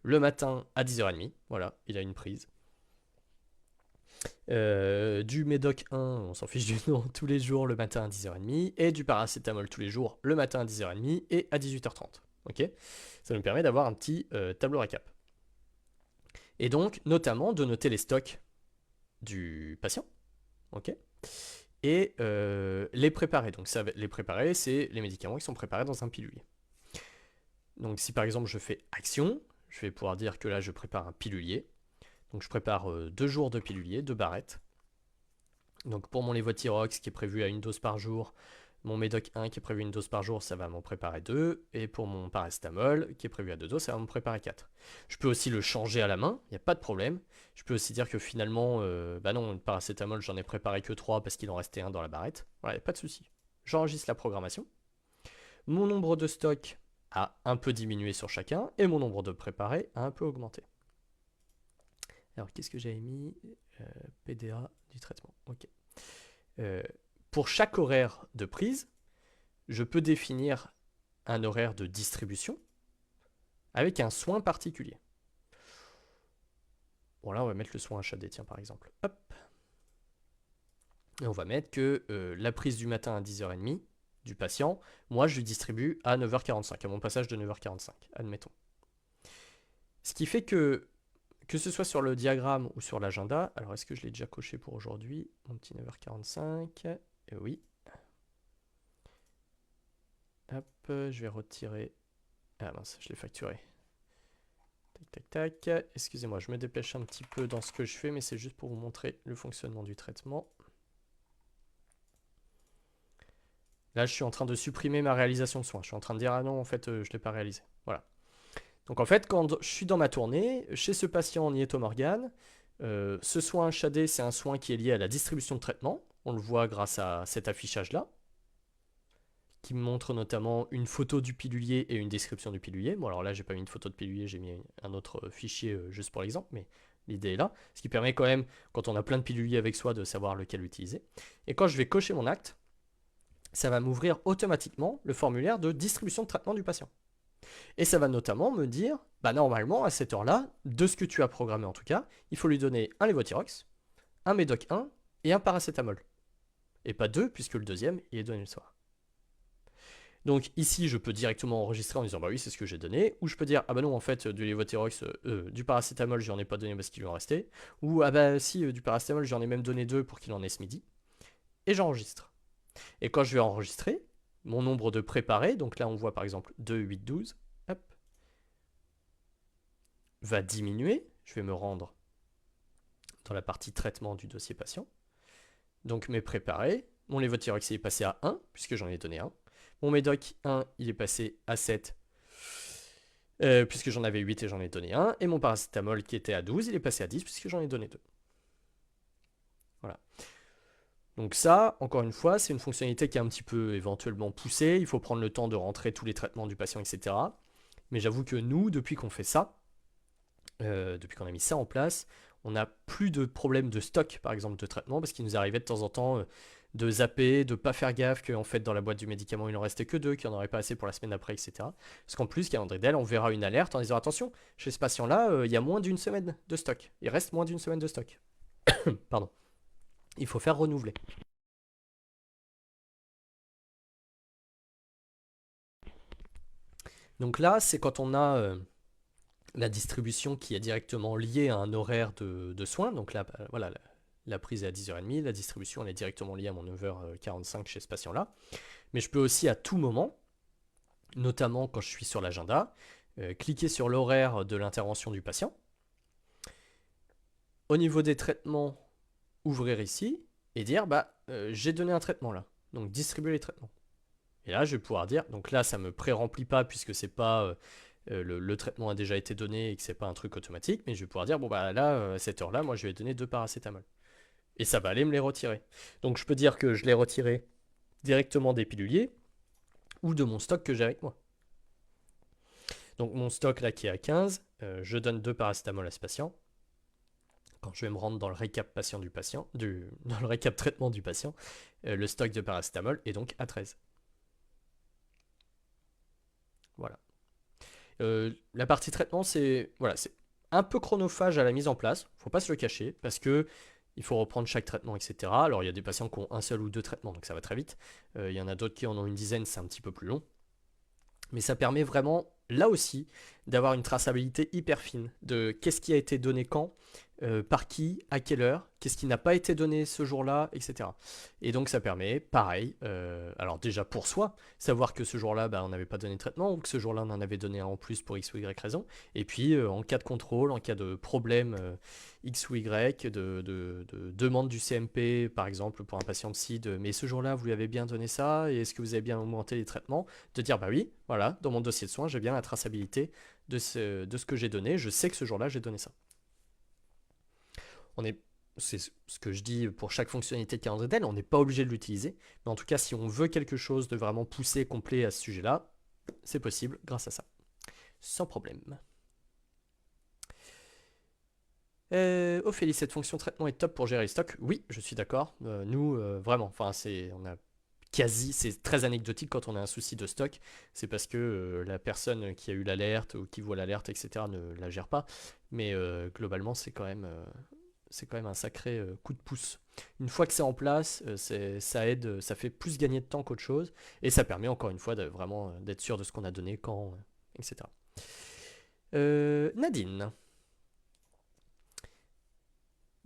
S1: le matin à 10h30, voilà, il a une prise. Du Médoc 1, on s'en fiche du nom, tous les jours le matin à 10h30, et du paracétamol tous les jours le matin à 10h30 et à 18h30. Ok, ça nous permet d'avoir un petit tableau récap. Et donc, notamment, de noter les stocks du patient. Ok, et les préparer. Donc, les préparer, c'est les médicaments qui sont préparés dans un pilulier. Donc, si par exemple je fais action, je vais pouvoir dire que là je prépare un pilulier. Donc, je prépare 2 jours de pilulier, 2 barrettes. Donc pour mon Levothyrox qui est prévu à 1 dose par jour, mon Médoc 1 qui est prévu à 1 dose par jour, ça va m'en préparer 2. Et pour mon paracétamol qui est prévu à 2 doses, ça va m'en préparer 4. Je peux aussi le changer à la main, il n'y a pas de problème. Je peux aussi dire que finalement, bah non, le paracétamol, j'en ai préparé que 3 parce qu'il en restait un dans la barrette. Voilà, il n'y a pas de souci. J'enregistre la programmation. Mon nombre de stocks a un peu diminué sur chacun et mon nombre de préparés a un peu augmenté. Alors qu'est-ce que j'avais mis PDA du traitement. Ok. Pour chaque horaire de prise, je peux définir un horaire de distribution avec un soin particulier. Bon là on va mettre le soin HAD, tiens par exemple. Hop. Et on va mettre que la prise du matin à 10h30 du patient, moi je lui distribue à 9h45, à mon passage de 9h45, admettons. Ce qui fait que ce soit sur le diagramme ou sur l'agenda, alors est-ce que je l'ai déjà coché pour aujourd'hui, mon petit 9h45, oui. Hop, je vais retirer, ah mince, je l'ai facturé. Tac, tac, tac. Excusez-moi, je me dépêche un petit peu dans ce que je fais, mais c'est juste pour vous montrer le fonctionnement du traitement. Là, je suis en train de supprimer ma réalisation de soins. Je suis en train de dire, ah non, en fait, je ne l'ai pas réalisé. Voilà. Donc, en fait, quand je suis dans ma tournée, chez ce patient en Nieto-Morgan, ce soin HAD, c'est un soin qui est lié à la distribution de traitement. On le voit grâce à cet affichage-là, qui me montre notamment une photo du pilulier et une description du pilulier. Bon, alors là, j'ai pas mis une photo de pilulier, j'ai mis un autre fichier juste pour l'exemple, mais l'idée est là. Ce qui permet quand même, quand on a plein de piluliers avec soi, de savoir lequel utiliser. Et quand je vais cocher mon acte, ça va m'ouvrir automatiquement le formulaire de distribution de traitement du patient. Et ça va notamment me dire, bah normalement, à cette heure-là, de ce que tu as programmé en tout cas, il faut lui donner un Levothyrox, un Médoc 1 et un paracétamol. Et pas 2, puisque le deuxième, il est donné le soir. Donc ici, je peux directement enregistrer en disant bah oui, c'est ce que j'ai donné, ou je peux dire ah bah non, en fait, du Levothyrox, du paracétamol, j'en ai pas donné parce qu'il lui en restait, ou ah bah si, du paracétamol, j'en ai même donné 2 pour qu'il en ait ce midi, et j'enregistre. Et quand je vais enregistrer, mon nombre de préparés, donc là on voit par exemple 2, 8, 12, hop, va diminuer, je vais me rendre dans la partie traitement du dossier patient, donc mes préparés, mon Levothyrox il est passé à 1, puisque j'en ai donné 1, mon Médoc 1, il est passé à 7, puisque j'en avais 8 et j'en ai donné 1. Et mon paracétamol qui était à 12, il est passé à 10, puisque j'en ai donné 2. Voilà. Donc ça, encore une fois, c'est une fonctionnalité qui est un petit peu éventuellement poussée. Il faut prendre le temps de rentrer tous les traitements du patient, etc. Mais j'avoue que nous, depuis qu'on fait ça, depuis qu'on a mis ça en place, on n'a plus de problème de stock, par exemple, de traitement, parce qu'il nous arrivait de temps en temps de zapper, de pas faire gaffe qu'en fait dans la boîte du médicament il en restait que 2, qu'il n'y en aurait pas assez pour la semaine d'après, etc. Parce qu'en plus, calendrier d'elle, on verra une alerte en disant attention, chez ce patient-là, il y a moins d'une semaine de stock. Il reste moins d'une semaine de stock. Pardon. Il faut faire renouveler. Donc là, c'est quand on a la distribution qui est directement liée à un horaire de soins. Donc là, voilà, la prise est à 10h30, la distribution elle est directement liée à mon 9h45 chez ce patient-là. Mais je peux aussi à tout moment, notamment quand je suis sur l'agenda, cliquer sur l'horaire de l'intervention du patient. Au niveau des traitements, ouvrir ici et dire bah j'ai donné un traitement là. Donc distribuer les traitements. Et là je vais pouvoir dire, donc là ça me pré-remplit pas puisque c'est pas le traitement a déjà été donné et que c'est pas un truc automatique, mais je vais pouvoir dire bon bah là à cette heure là moi je vais donner 2 paracétamol. Et ça va aller me les retirer. Donc je peux dire que je l'ai retiré directement des piluliers ou de mon stock que j'ai avec moi. Donc mon stock là qui est à 15, je donne 2 paracétamol à ce patient. quand je vais me rendre dans le récap patient du patient, dans le récap traitement du patient, le stock de paracétamol est donc à 13. Voilà. La partie traitement, c'est voilà, c'est un peu chronophage à la mise en place, faut pas se le cacher, parce que il faut reprendre chaque traitement, etc. Alors il y a des patients qui ont un seul ou deux traitements, donc ça va très vite. Il y en a d'autres qui en ont une dizaine, c'est un petit peu plus long. Mais ça permet vraiment, là aussi, d'avoir une traçabilité hyper fine de qu'est-ce qui a été donné quand, par qui, à quelle heure, qu'est-ce qui n'a pas été donné ce jour-là, etc. Et donc ça permet, pareil, alors déjà pour soi, savoir que ce jour-là, bah, on n'avait pas donné de traitement, ou que ce jour-là, on en avait donné un en plus pour X ou Y raison. Et puis, en cas de contrôle, en cas de problème X ou Y, de demande du CMP, par exemple, pour un patient de CID, mais ce jour-là, vous lui avez bien donné ça, et est-ce que vous avez bien augmenté les traitements, de dire, bah oui, voilà, dans mon dossier de soins, j'ai bien la traçabilité de ce que j'ai donné, je sais que ce jour-là, j'ai donné ça. C'est ce que je dis pour chaque fonctionnalité de calendrier, on n'est pas obligé de l'utiliser, mais en tout cas, si on veut quelque chose de vraiment poussé, complet à ce sujet-là, c'est possible grâce à ça. Sans problème. Ophélie, cette fonction traitement est top pour gérer les stocks. Oui, je suis d'accord. Nous, vraiment, enfin, c'est très anecdotique quand on a un souci de stock. C'est parce que la personne qui a eu l'alerte ou qui voit l'alerte, etc., ne la gère pas. Mais globalement, c'est quand même un sacré coup de pouce. Une fois que c'est en place, ça aide, ça fait plus gagner de temps qu'autre chose, et ça permet encore une fois vraiment d'être sûr de ce qu'on a donné, quand, etc. Nadine.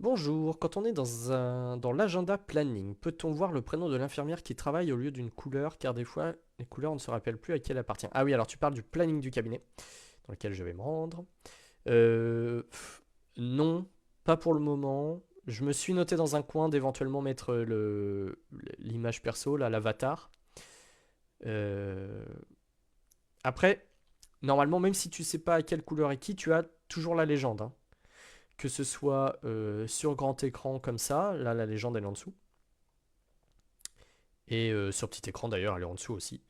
S1: Bonjour, quand on est dans l'agenda planning, peut-on voir le prénom de l'infirmière qui travaille au lieu d'une couleur, car des fois les couleurs ne se rappellent plus à qui elle appartient. Ah oui, alors tu parles du planning du cabinet, dans lequel je vais me rendre. Non, pas pour le moment. Je me suis noté dans un coin d'éventuellement mettre l'image perso, là, l'avatar. Euh, Après, normalement, même si tu sais pas à quelle couleur est qui, tu as toujours la légende, hein. Que ce soit sur grand écran comme ça, là la légende elle est en dessous. Et sur petit écran d'ailleurs, elle est en dessous aussi.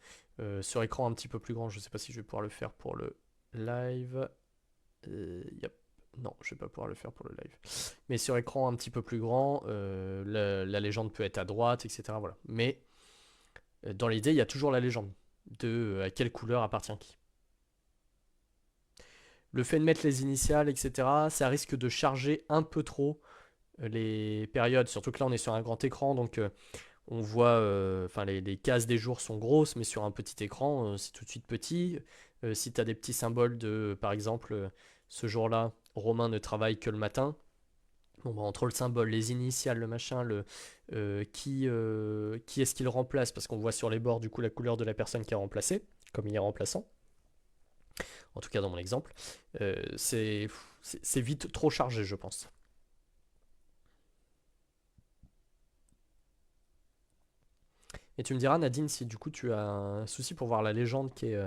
S1: Sur écran un petit peu plus grand, je sais pas si je vais pouvoir le faire pour le live. Yep. Non, je vais pas pouvoir le faire pour le live. Mais sur écran un petit peu plus grand, la légende peut être à droite, etc. Voilà. Mais dans l'idée, il y a toujours la légende de à quelle couleur appartient qui. Le fait de mettre les initiales, etc., ça risque de charger un peu trop les périodes. Surtout que là, on est sur un grand écran, donc on voit, enfin les cases des jours sont grosses, mais sur un petit écran, c'est tout de suite petit. Si tu as des petits symboles de, par exemple, ce jour-là, Romain ne travaille que le matin. Bon, bah, entre le symbole, les initiales, le machin, qui est-ce qu'il remplace, parce qu'on voit sur les bords du coup la couleur de la personne qui a remplacé, comme il est remplaçant. En tout cas dans mon exemple, c'est vite trop chargé, je pense. Et tu me diras, Nadine, si du coup tu as un souci pour voir la légende qui est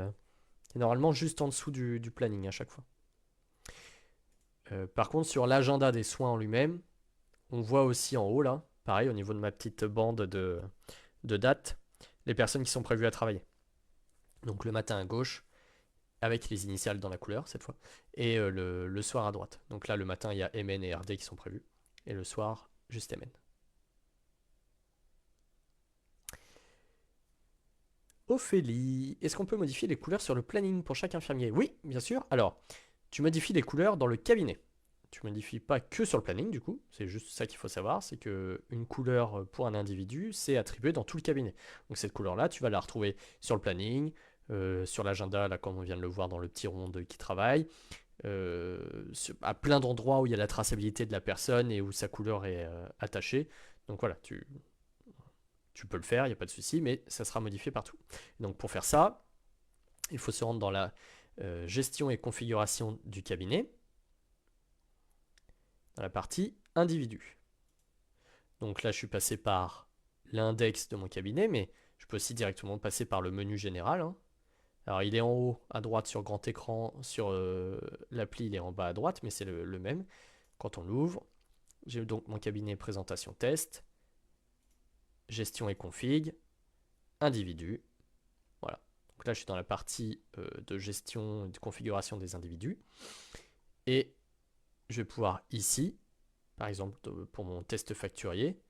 S1: normalement juste en dessous du planning à chaque fois. Par contre, sur l'agenda des soins en lui-même, on voit aussi en haut là, pareil au niveau de ma petite bande de dates, les personnes qui sont prévues à travailler. Donc le matin à gauche, avec les initiales dans la couleur cette fois, et le soir à droite. Donc là, le matin, il y a MN et RD qui sont prévus, et le soir, juste MN. Ophélie, est-ce qu'on peut modifier les couleurs sur le planning pour chaque infirmier? Oui, bien sûr. Alors, tu modifies les couleurs dans le cabinet. Tu modifies pas que sur le planning, du coup. C'est juste ça qu'il faut savoir, c'est que une couleur pour un individu, c'est attribué dans tout le cabinet. Donc cette couleur-là, tu vas la retrouver sur le planning, sur l'agenda, là comme on vient de le voir dans le petit rond de qui travaille, à plein d'endroits où il y a la traçabilité de la personne et où sa couleur est attachée. Donc voilà, tu peux le faire, il n'y a pas de souci, mais ça sera modifié partout. Donc pour faire ça, il faut se rendre dans la gestion et configuration du cabinet, dans la partie individu. Donc là, je suis passé par l'index de mon cabinet, mais je peux aussi directement passer par le menu général, hein. Alors il est en haut à droite sur grand écran, sur l'appli il est en bas à droite, mais c'est le même. Quand on l'ouvre, j'ai donc mon cabinet présentation test, gestion et config, individu. Voilà. Donc là je suis dans la partie de gestion et de configuration des individus. Et je vais pouvoir ici par exemple pour mon test facturier,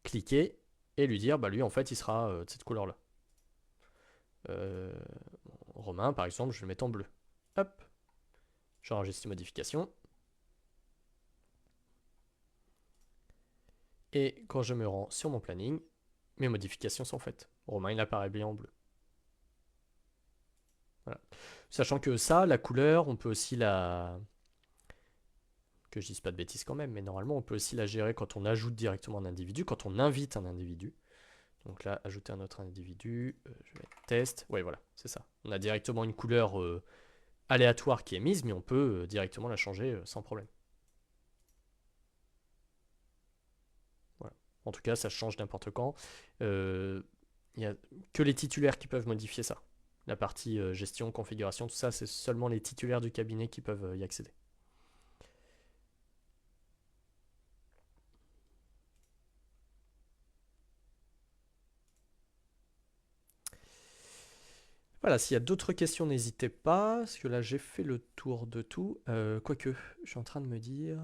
S1: cliquer et lui dire, bah lui en fait il sera de cette couleur-là. Romain par exemple, je vais le mettre en bleu. Hop, j'enregistre les modifications. Et quand je me rends sur mon planning, mes modifications sont faites. Romain il apparaît bien en bleu. Voilà. Sachant que ça, la couleur, on peut aussi la... Que je dise pas de bêtises quand même, mais normalement on peut aussi la gérer quand on ajoute directement un individu, quand on invite un individu. Donc là, ajouter un autre individu, je vais mettre test. Ouais, voilà, c'est ça. On a directement une couleur aléatoire qui est mise, mais on peut directement la changer sans problème. Voilà. En tout cas, ça change n'importe quand. Il n'y a que les titulaires qui peuvent modifier ça. La partie gestion, configuration, tout ça, c'est seulement les titulaires du cabinet qui peuvent y accéder. Voilà, s'il y a d'autres questions, n'hésitez pas, parce que là j'ai fait le tour de tout. Quoique, je suis en train de me dire...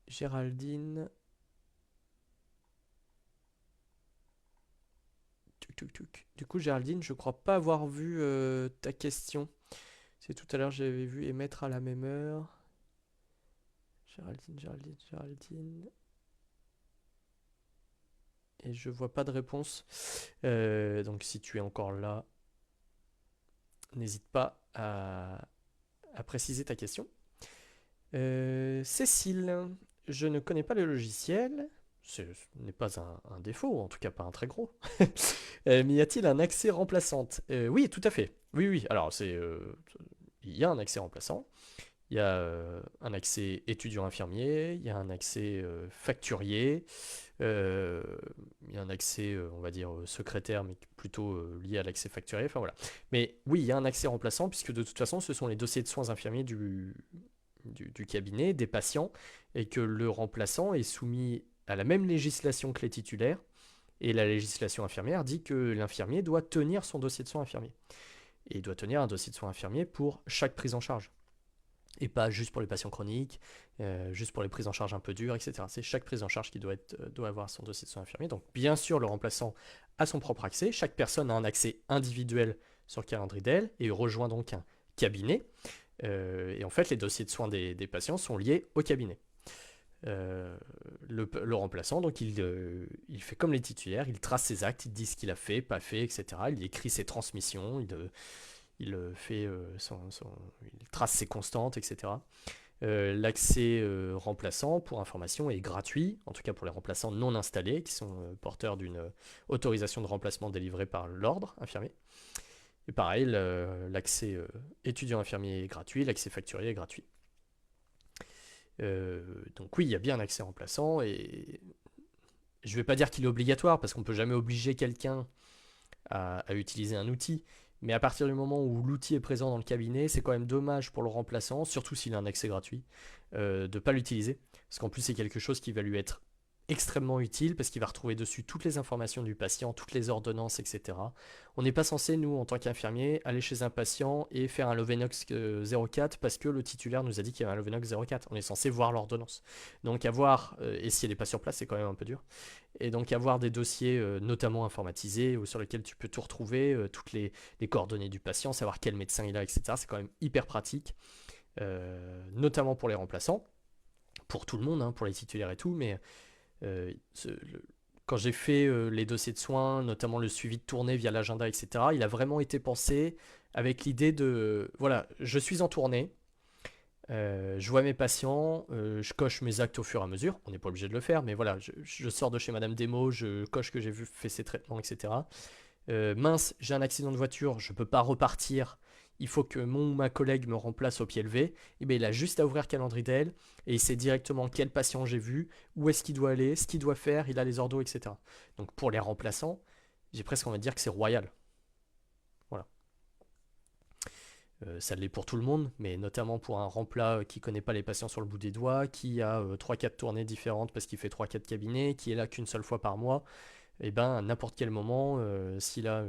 S1: Géraldine... Du coup, Géraldine, je crois pas avoir vu ta question. C'est tout à l'heure, j'avais vu émettre à la même heure. Géraldine. Et je vois pas de réponse. Donc si tu es encore là, n'hésite pas à préciser ta question. Cécile, je ne connais pas le logiciel. Ce n'est pas un défaut, en tout cas pas un très gros. Mais y a-t-il un accès remplaçante? Oui, tout à fait. Oui. Alors, il y a un accès remplaçant. Il y a un accès étudiant infirmier. Il y a un accès facturier. Il y a un accès, on va dire, secrétaire, mais plutôt lié à l'accès facturier. Enfin voilà. Mais oui, il y a un accès remplaçant, puisque de toute façon, ce sont les dossiers de soins infirmiers du cabinet, des patients, et que le remplaçant est soumis à la même législation que les titulaires. Et la législation infirmière dit que l'infirmier doit tenir son dossier de soins infirmiers. Et il doit tenir un dossier de soins infirmiers pour chaque prise en charge. Et pas juste pour les patients chroniques, juste pour les prises en charge un peu dures, etc. C'est chaque prise en charge qui doit avoir son dossier de soins infirmiers. Donc bien sûr, le remplaçant a son propre accès. Chaque personne a un accès individuel sur le calendrier d'elle et rejoint donc un cabinet. Et en fait, les dossiers de soins des patients sont liés au cabinet. Le remplaçant, donc il fait comme les titulaires, il trace ses actes, il dit ce qu'il a fait, pas fait, etc. Il écrit ses transmissions, il trace ses constantes, etc. L'accès remplaçant, pour information, est gratuit, en tout cas pour les remplaçants non installés, qui sont porteurs d'une autorisation de remplacement délivrée par l'ordre infirmier. Et pareil, l'accès étudiant infirmier est gratuit, l'accès facturier est gratuit. Donc oui, il y a bien un accès remplaçant, et je ne vais pas dire qu'il est obligatoire, parce qu'on ne peut jamais obliger quelqu'un à utiliser un outil, mais à partir du moment où l'outil est présent dans le cabinet, c'est quand même dommage pour le remplaçant, surtout s'il a un accès gratuit, de ne pas l'utiliser, parce qu'en plus c'est quelque chose qui va lui être extrêmement utile, parce qu'il va retrouver dessus toutes les informations du patient, toutes les ordonnances, etc. On n'est pas censé, nous, en tant qu'infirmier, aller chez un patient et faire un Lovenox 04 parce que le titulaire nous a dit qu'il y avait un Lovenox 04. On est censé voir l'ordonnance. Donc avoir, et si elle n'est pas sur place, c'est quand même un peu dur, et donc avoir des dossiers notamment informatisés sur lesquels tu peux tout retrouver, toutes les coordonnées du patient, savoir quel médecin il a, etc. C'est quand même hyper pratique, notamment pour les remplaçants, pour tout le monde, hein, pour les titulaires et tout, mais quand j'ai fait les dossiers de soins, notamment le suivi de tournée via l'agenda, etc., il a vraiment été pensé avec l'idée de, voilà, je suis en tournée, je vois mes patients, je coche mes actes au fur et à mesure, on n'est pas obligé de le faire, mais voilà, je sors de chez Madame Demo, je coche que j'ai fait ses traitements, etc. Mince, j'ai un accident de voiture, je peux pas repartir, il faut que mon ou ma collègue me remplace au pied levé. Et bien il a juste à ouvrir Calendridel et il sait directement quel patient j'ai vu, où est-ce qu'il doit aller, ce qu'il doit faire, il a les ordos, etc. Donc pour les remplaçants, j'ai presque envie de dire que c'est royal. Voilà. Ça l'est pour tout le monde, mais notamment pour un remplat qui connaît pas les patients sur le bout des doigts, qui a 3-4 tournées différentes parce qu'il fait 3-4 cabinets, qui est là qu'une seule fois par mois. et ben à n'importe quel moment, s'il a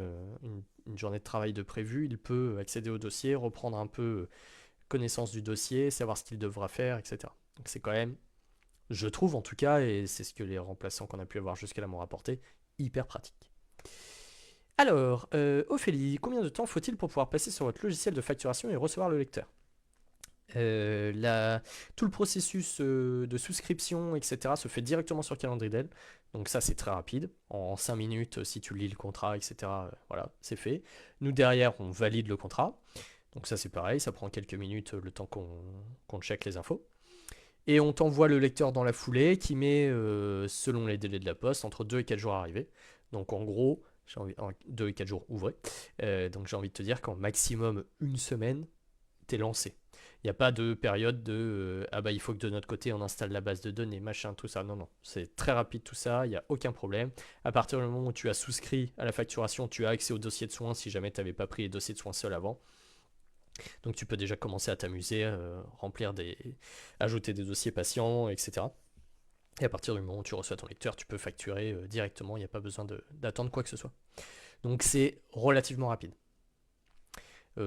S1: une journée de travail de prévu, il peut accéder au dossier, reprendre un peu connaissance du dossier, savoir ce qu'il devra faire, etc. Donc c'est quand même, je trouve en tout cas, et c'est ce que les remplaçants qu'on a pu avoir jusqu'à là m'ont rapporté, hyper pratique. Alors, Ophélie, combien de temps faut-il pour pouvoir passer sur votre logiciel de facturation et recevoir le lecteur? Tout le processus de souscription, etc., se fait directement sur Calendridel. Donc ça, c'est très rapide. En 5 minutes, si tu lis le contrat, etc., voilà, c'est fait. Nous, derrière, on valide le contrat. Donc ça, c'est pareil, ça prend quelques minutes le temps qu'on check les infos. Et on t'envoie le lecteur dans la foulée qui met, selon les délais de la poste, entre 2 et 4 jours à arriver. Donc en gros, 2 et 4 jours ouvrés. Donc j'ai envie de te dire qu'en maximum une semaine, t'es lancé. Il n'y a pas de période de ah bah il faut que de notre côté on installe la base de données, machin, tout ça. Non, non, c'est très rapide tout ça, il n'y a aucun problème. À partir du moment où tu as souscrit à la facturation, tu as accès au dossier de soins si jamais tu n'avais pas pris les dossiers de soins seul avant. Donc tu peux déjà commencer à t'amuser, ajouter des dossiers patients, etc. Et à partir du moment où tu reçois ton lecteur, tu peux facturer directement, il n'y a pas besoin d'attendre quoi que ce soit. Donc c'est relativement rapide.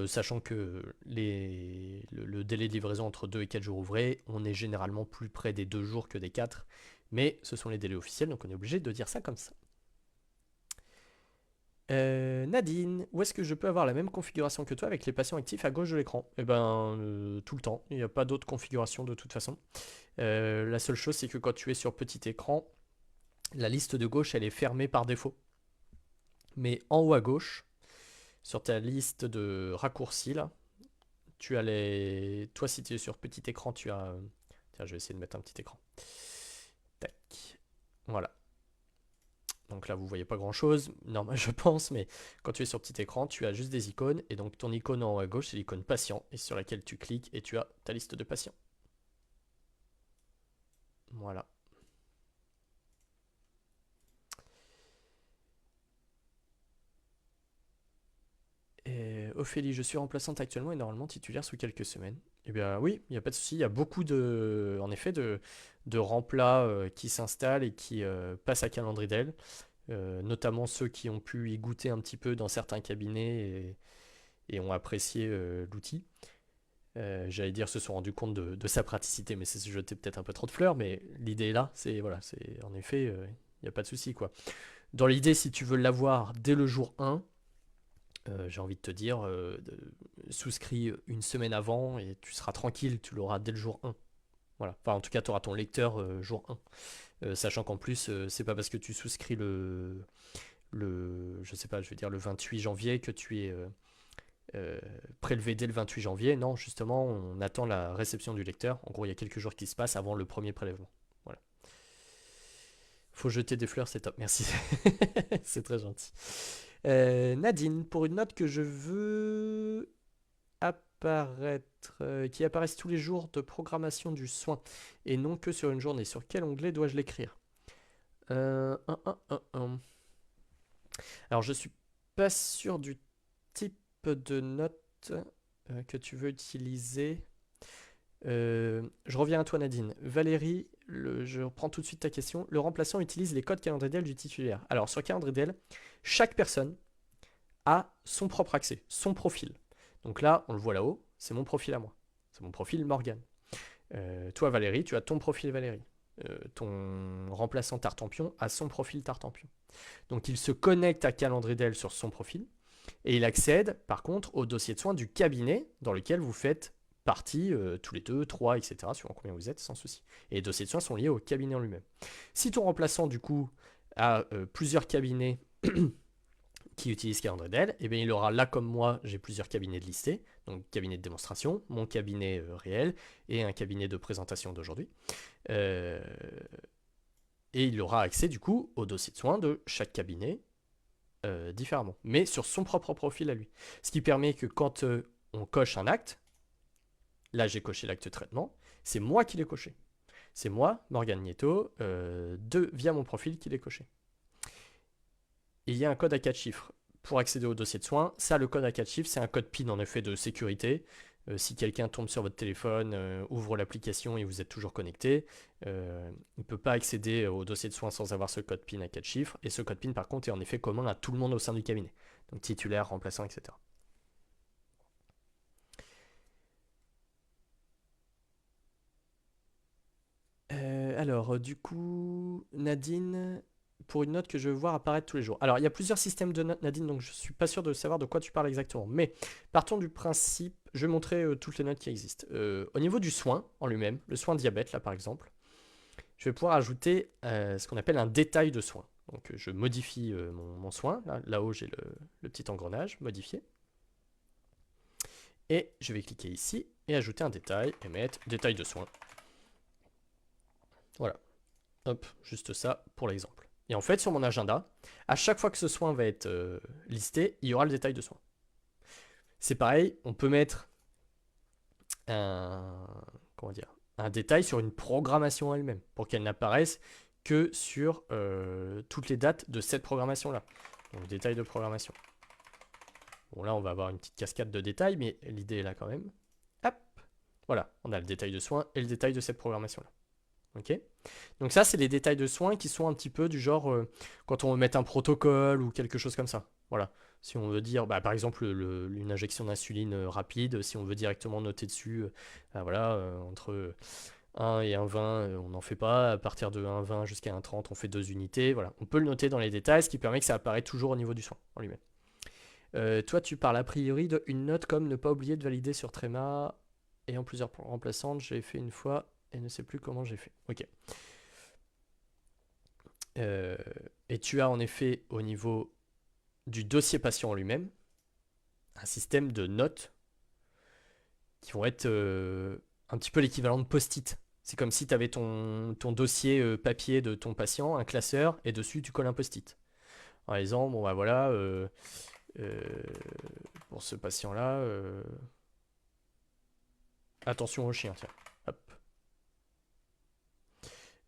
S1: Sachant que le délai de livraison entre 2 et 4 jours ouvrés, on est généralement plus près des 2 jours que des 4, mais ce sont les délais officiels, donc on est obligé de dire ça comme ça. Nadine, où est-ce que je peux avoir la même configuration que toi avec les patients actifs à gauche de l'écran? Eh ben, tout le temps, il n'y a pas d'autre configuration de toute façon. La seule chose, c'est que quand tu es sur petit écran, la liste de gauche, elle est fermée par défaut. Mais en haut à gauche, sur ta liste de raccourcis, là, tu as les... Toi, si tu es sur petit écran, tu as... Tiens, je vais essayer de mettre un petit écran. Tac. Voilà. Donc là, vous voyez pas grand-chose, normal, je pense, mais quand tu es sur petit écran, tu as juste des icônes, et donc ton icône en haut à gauche, c'est l'icône patient, et sur laquelle tu cliques, et tu as ta liste de patients. Voilà. Ophélie, je suis remplaçante actuellement et normalement titulaire sous quelques semaines. Eh bien oui, il n'y a pas de souci. Il y a beaucoup en effet, de remplats qui s'installent et qui passent à Calendridel, notamment ceux qui ont pu y goûter un petit peu dans certains cabinets et ont apprécié l'outil. J'allais dire se sont rendus compte de sa praticité, mais c'est se jeter peut-être un peu trop de fleurs, mais l'idée est là, c'est voilà, c'est en effet, il n'y a pas de souci quoi. Dans l'idée, si tu veux l'avoir dès le jour 1, j'ai envie de te dire, souscris une semaine avant et tu seras tranquille, tu l'auras dès le jour 1. Voilà. Enfin, en tout cas, tu auras ton lecteur jour 1. Sachant qu'en plus, c'est pas parce que tu souscris je sais pas, je vais dire le 28 janvier que tu es prélevé dès le 28 janvier. Non, justement, on attend la réception du lecteur. En gros, il y a quelques jours qui se passent avant le premier prélèvement. Voilà. Faut jeter des fleurs, c'est top. Merci. C'est très gentil. Nadine, pour une note que je veux apparaître, qui apparaisse tous les jours de programmation du soin et non que sur une journée, sur quel onglet dois-je l'écrire? Alors, je suis pas sûr du type de note que tu veux utiliser. Je reviens à toi, Nadine. Valérie, je reprends tout de suite ta question. Le remplaçant utilise les codes Calendridel du titulaire. Alors, sur Calendridel, chaque personne a son propre accès, son profil. Donc là, on le voit là-haut, c'est mon profil à moi. C'est mon profil Morgane. Toi, Valérie, tu as ton profil Valérie. Ton remplaçant Tartampion a son profil Tartampion. Donc il se connecte à Calendridel sur son profil et il accède par contre au dossier de soins du cabinet dans lequel vous faites partie tous les 2, 3, etc. suivant combien vous êtes, sans souci. Et les dossiers de soins sont liés au cabinet en lui-même. Si ton remplaçant du coup a plusieurs cabinets qui utilise Calendridel, et bien il aura là comme moi, j'ai plusieurs cabinets de listés, donc cabinet de démonstration, mon cabinet réel et un cabinet de présentation d'aujourd'hui. Et il aura accès du coup au dossier de soins de chaque cabinet différemment, mais sur son propre profil à lui. Ce qui permet que quand on coche un acte, là j'ai coché l'acte traitement, c'est moi qui l'ai coché. C'est moi, Morgane Nieto, via mon profil qui l'ai coché. Il y a un code à 4 chiffres pour accéder au dossier de soins. Ça, le code à 4 chiffres, c'est un code PIN en effet de sécurité. Si quelqu'un tombe sur votre téléphone, ouvre l'application et vous êtes toujours connecté, il ne peut pas accéder au dossier de soins sans avoir ce code PIN à 4 chiffres. Et ce code PIN, par contre, est en effet commun à tout le monde au sein du cabinet. Donc titulaire, remplaçant, etc. Alors, du coup, Nadine, pour une note que je veux voir apparaître tous les jours. Alors, il y a plusieurs systèmes de notes, Nadine, donc je suis pas sûr de savoir de quoi tu parles exactement. Mais partons du principe, je vais montrer toutes les notes qui existent. Au niveau du soin en lui-même, le soin diabète, là par exemple, je vais pouvoir ajouter ce qu'on appelle un détail de soin. Donc, je modifie mon soin. Là-haut, j'ai le petit engrenage, modifié. Et je vais cliquer ici et ajouter un détail et mettre détail de soin. Voilà. Hop, juste ça pour l'exemple. Et en fait, sur mon agenda, à chaque fois que ce soin va être listé, il y aura le détail de soin. C'est pareil, on peut mettre un, comment dire, un détail sur une programmation elle-même, pour qu'elle n'apparaisse que sur toutes les dates de cette programmation-là. Donc, détail de programmation. Bon, là, on va avoir une petite cascade de détails, mais l'idée est là quand même. Hop, voilà, on a le détail de soin et le détail de cette programmation-là. Ok. Donc ça, c'est les détails de soins qui sont un petit peu du genre quand on veut mettre un protocole ou quelque chose comme ça. Voilà. Si on veut dire, bah, par exemple, une injection d'insuline rapide, si on veut directement noter dessus, voilà, entre 1 et 1,20, on n'en fait pas. À partir de 1,20 jusqu'à 1,30, on fait 2 unités. Voilà. On peut le noter dans les détails, ce qui permet que ça apparaît toujours au niveau du soin en lui-même. Toi, tu parles a priori d'une note comme ne pas oublier de valider sur Tréma et en plusieurs remplaçantes. J'ai fait une fois et ne sais plus comment j'ai fait. Ok. Et tu as en effet au niveau du dossier patient en lui-même un système de notes qui vont être un petit peu l'équivalent de post-it. C'est comme si tu avais ton dossier papier de ton patient, un classeur, et dessus tu colles un post-it. Par exemple, bon bah voilà, euh, pour ce patient-là, attention au chien, tiens. Hop.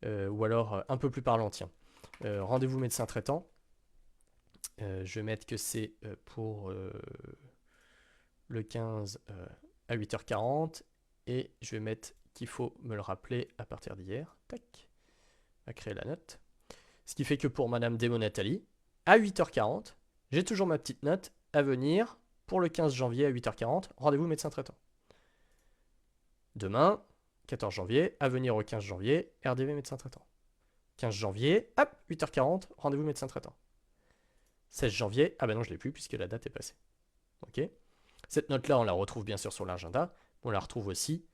S1: Ou alors un peu plus parlant, tiens. Rendez-vous médecin traitant. Je vais mettre que c'est pour le 15 à 8h40 et je vais mettre qu'il faut me le rappeler à partir d'hier. Tac, on va créer la note. Ce qui fait que pour Madame Demo Nathalie, à 8h40, j'ai toujours ma petite note à venir pour le 15 janvier à 8h40, rendez-vous médecin traitant. Demain, 14 janvier, à venir au 15 janvier, RDV médecin traitant. 15 janvier, hop, 8h40, rendez-vous médecin traitant. 16 janvier, ah ben non, je l'ai plus puisque la date est passée. Ok. Cette note-là, on la retrouve bien sûr sur l'agenda. On la retrouve aussi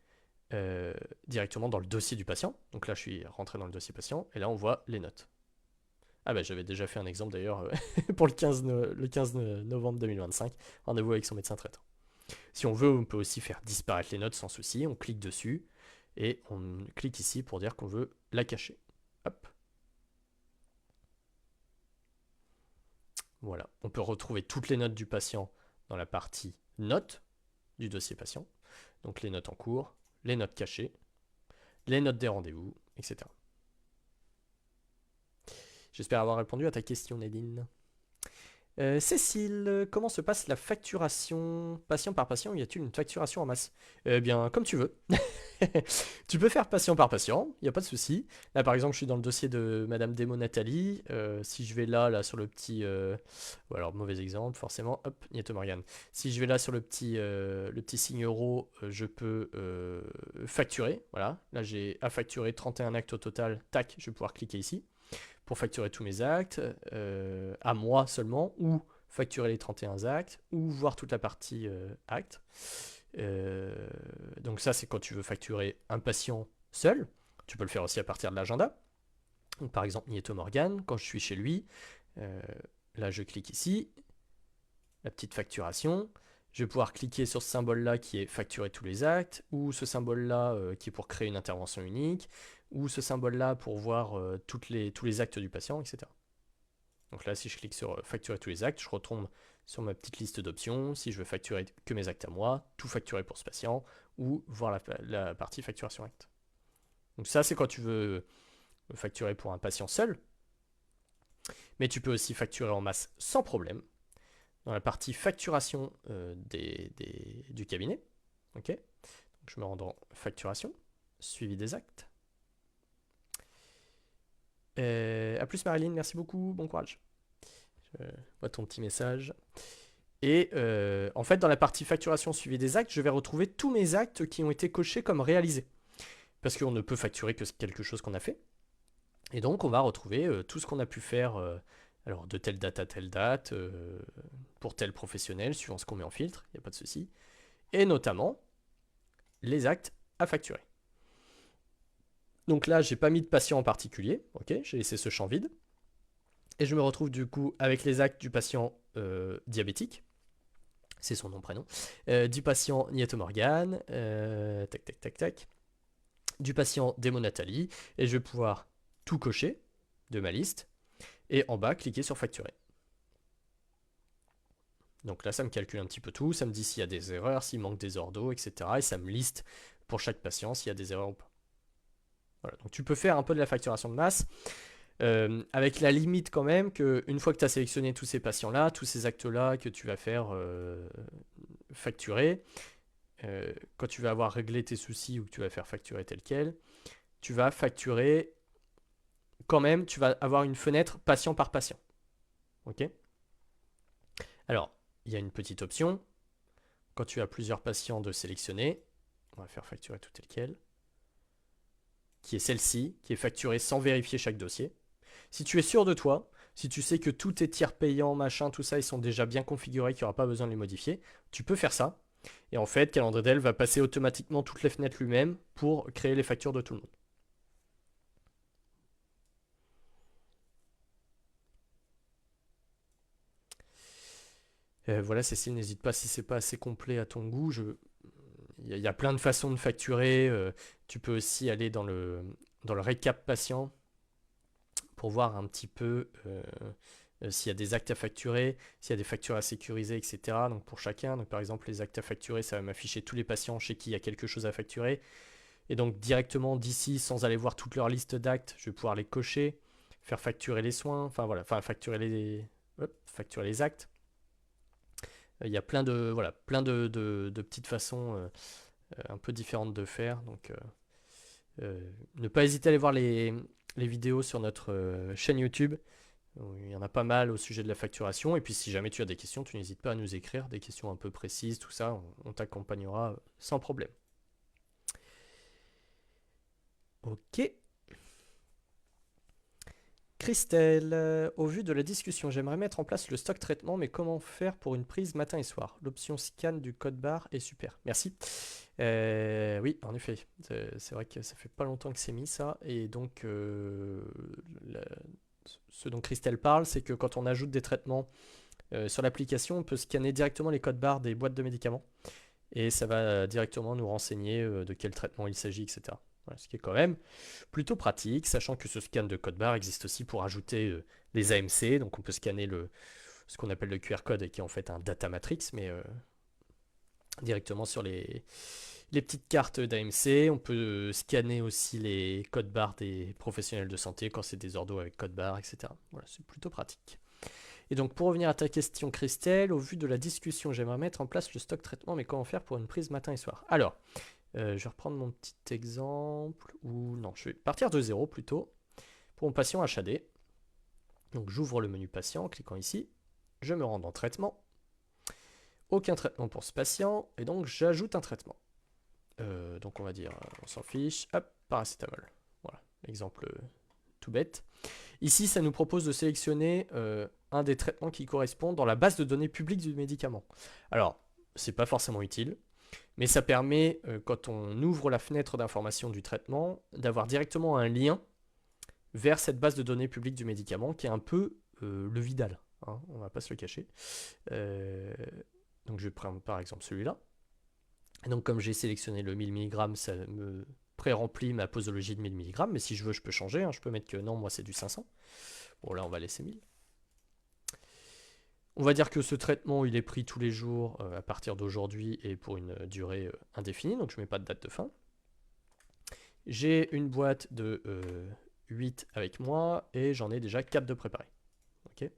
S1: directement dans le dossier du patient. Donc là, je suis rentré dans le dossier patient et là, on voit les notes. Ah ben, j'avais déjà fait un exemple d'ailleurs pour le 15 novembre 2025. Rendez-vous avec son médecin traitant. Si on veut, on peut aussi faire disparaître les notes sans souci. On clique dessus et on clique ici pour dire qu'on veut la cacher. Hop. Voilà. On peut retrouver toutes les notes du patient dans la partie notes du dossier patient. Donc les notes en cours, les notes cachées, les notes des rendez-vous, etc. J'espère avoir répondu à ta question, Nadine. Cécile, comment se passe la facturation patient par patient? Y a-t-il une facturation en masse? Eh bien, comme tu veux. Tu peux faire patient par patient, il n'y a pas de souci. Là, par exemple, je suis dans le dossier de Madame Demo Nathalie. Si je vais là sur le petit... alors, mauvais exemple, forcément. Hop, Nieto Morgan. Si je vais là sur le petit signe euro, je peux facturer. Voilà, là, j'ai à facturer 31 actes au total. Tac, je vais pouvoir cliquer ici pour facturer tous mes actes, à moi seulement, ou facturer les 31 actes, ou voir toute la partie actes. Donc ça, c'est quand tu veux facturer un patient seul. Tu peux le faire aussi à partir de l'agenda. Donc, par exemple, Nieto Morgan, quand je suis chez lui, là je clique ici, la petite facturation. Je vais pouvoir cliquer sur ce symbole-là qui est facturer tous les actes, ou ce symbole-là qui est pour créer une intervention unique, ou ce symbole-là pour voir tous les actes du patient, etc. Donc là, si je clique sur facturer tous les actes, je retombe sur ma petite liste d'options. Si je veux facturer que mes actes à moi, tout facturer pour ce patient, ou voir la partie facturation acte. Donc ça, c'est quand tu veux facturer pour un patient seul. Mais tu peux aussi facturer en masse sans problème. Dans la partie facturation du cabinet. Ok. Donc, je me rends dans facturation, suivi des actes. À plus Marilyn, merci beaucoup, bon courage. Je vois ton petit message. Et en fait, dans la partie facturation suivi des actes, je vais retrouver tous mes actes qui ont été cochés comme réalisés. Parce qu'on ne peut facturer que quelque chose qu'on a fait. Et donc, on va retrouver tout ce qu'on a pu faire alors de telle date à telle date, pour tel professionnel, suivant ce qu'on met en filtre, il n'y a pas de souci. Et notamment, les actes à facturer. Donc là, j'ai pas mis de patient en particulier, ok, j'ai laissé ce champ vide. Et je me retrouve du coup avec les actes du patient diabétique, c'est son nom, prénom, du patient Nieto Morgan, tac, tac, tac, tac, du patient Démo Nathalie, et je vais pouvoir tout cocher de ma liste, et en bas, cliquer sur facturer. Donc là, ça me calcule un petit peu tout, ça me dit s'il y a des erreurs, s'il manque des ordos, etc. Et ça me liste pour chaque patient s'il y a des erreurs ou pas. Voilà, donc tu peux faire un peu de la facturation de masse, avec la limite quand même qu'une fois que tu as sélectionné tous ces patients-là, tous ces actes-là que tu vas faire facturer, quand tu vas avoir réglé tes soucis ou que tu vas faire facturer tel quel, tu vas facturer quand même, tu vas avoir une fenêtre patient par patient. Ok? Alors, il y a une petite option. Quand tu as plusieurs patients de sélectionner, on va faire facturer tout tel quel, qui est celle-ci, qui est facturée sans vérifier chaque dossier. Si tu es sûr de toi, si tu sais que tous tes tiers payants, machin, tout ça, ils sont déjà bien configurés, qu'il n'y aura pas besoin de les modifier, tu peux faire ça. Et en fait, Calendridel va passer automatiquement toutes les fenêtres lui-même pour créer les factures de tout le monde. Voilà, Cécile, n'hésite pas si c'est pas assez complet à ton goût. Il y a plein de façons de facturer. Tu peux aussi aller dans le récap patient pour voir un petit peu s'il y a des actes à facturer, s'il y a des factures à sécuriser, etc. Donc pour chacun, donc par exemple les actes à facturer, ça va m'afficher tous les patients chez qui il y a quelque chose à facturer. Et donc directement d'ici, sans aller voir toute leur liste d'actes, je vais pouvoir les cocher, faire facturer les soins, enfin voilà, enfin facturer les actes. Il y a plein de, voilà, plein de petites façons un peu différentes de faire. Donc ne pas hésiter à aller voir les vidéos sur notre chaîne YouTube. Il y en a pas mal au sujet de la facturation. Et puis si jamais tu as des questions, tu n'hésites pas à nous écrire, des questions un peu précises, tout ça, on t'accompagnera sans problème. Ok. Christelle, au vu de la discussion, j'aimerais mettre en place le stock traitement, mais comment faire pour une prise matin et soir? L'option scan du code barre est super. Merci. Oui, en effet, c'est vrai que ça fait pas longtemps que c'est mis ça, et donc ce dont Christelle parle, c'est que quand on ajoute des traitements sur l'application, on peut scanner directement les codes barres des boîtes de médicaments, et ça va directement nous renseigner de quel traitement il s'agit, etc. Voilà, ce qui est quand même plutôt pratique, sachant que ce scan de code barre existe aussi pour ajouter les AMC, donc on peut scanner ce qu'on appelle le QR code, qui est en fait un data matrix, mais directement sur les petites cartes d'AMC. On peut scanner aussi les codes barres des professionnels de santé quand c'est des ordos avec code barre, etc. Voilà, c'est plutôt pratique. Et donc pour revenir à ta question Christelle, au vu de la discussion, j'aimerais mettre en place le stock traitement, mais comment faire pour une prise matin et soir? Alors, je vais reprendre mon petit exemple, ou non, je vais partir de zéro plutôt, pour mon patient HAD. Donc j'ouvre le menu patient en cliquant ici, je me rends dans traitement, aucun traitement pour ce patient, et donc j'ajoute un traitement. Donc on va dire, on s'en fiche, hop, paracétamol. Voilà, exemple tout bête. Ici, ça nous propose de sélectionner un des traitements qui correspond dans la base de données publique du médicament. Alors, c'est pas forcément utile, mais ça permet, quand on ouvre la fenêtre d'information du traitement, d'avoir directement un lien vers cette base de données publique du médicament, qui est un peu le Vidal, hein, on va pas se le cacher. Donc je vais prendre par exemple celui-là. Et donc comme j'ai sélectionné le 1000 mg, ça me pré-remplit ma posologie de 1000 mg, mais si je veux, je peux changer, hein, je peux mettre que non, moi c'est du 500. Bon là, on va laisser 1000. On va dire que ce traitement, il est pris tous les jours à partir d'aujourd'hui et pour une durée indéfinie, donc je ne mets pas de date de fin. J'ai une boîte de 8 avec moi et j'en ai déjà 4 de préparés. Okay.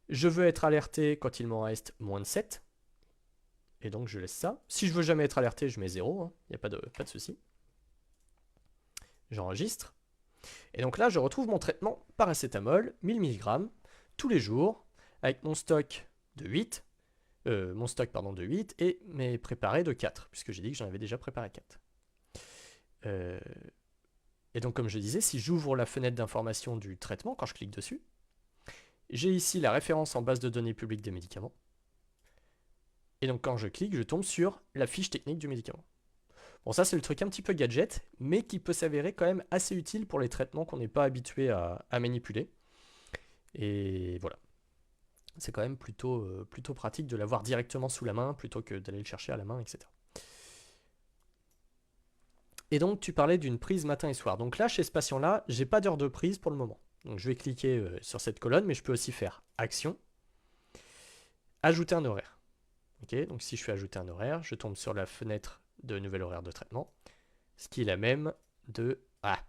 S1: Je veux être alerté quand il m'en reste moins de 7. Et donc je laisse ça. Si je veux jamais être alerté, je mets 0, il n'y a pas de souci. J'enregistre. Et donc là, je retrouve mon traitement paracétamol, 1000 mg, tous les jours, avec mon stock de 8, de 8 et mes préparés de 4, puisque j'ai dit que j'en avais déjà préparé 4. Et donc comme je disais, si j'ouvre la fenêtre d'information du traitement, quand je clique dessus, j'ai ici la référence en base de données publique des médicaments. Et donc quand je clique, je tombe sur la fiche technique du médicament. Bon, ça c'est le truc un petit peu gadget, mais qui peut s'avérer quand même assez utile pour les traitements qu'on n'est pas habitué à manipuler. Et voilà. C'est quand même plutôt pratique de l'avoir directement sous la main, plutôt que d'aller le chercher à la main, etc. Et donc tu parlais d'une prise matin et soir. Donc là, chez ce patient-là, j'ai pas d'heure de prise pour le moment. Donc je vais cliquer sur cette colonne, mais je peux aussi faire Action, ajouter un horaire. Okay, donc si je fais ajouter un horaire, je tombe sur la fenêtre de nouvel horaire de traitement, ce qui est la même de... Ah,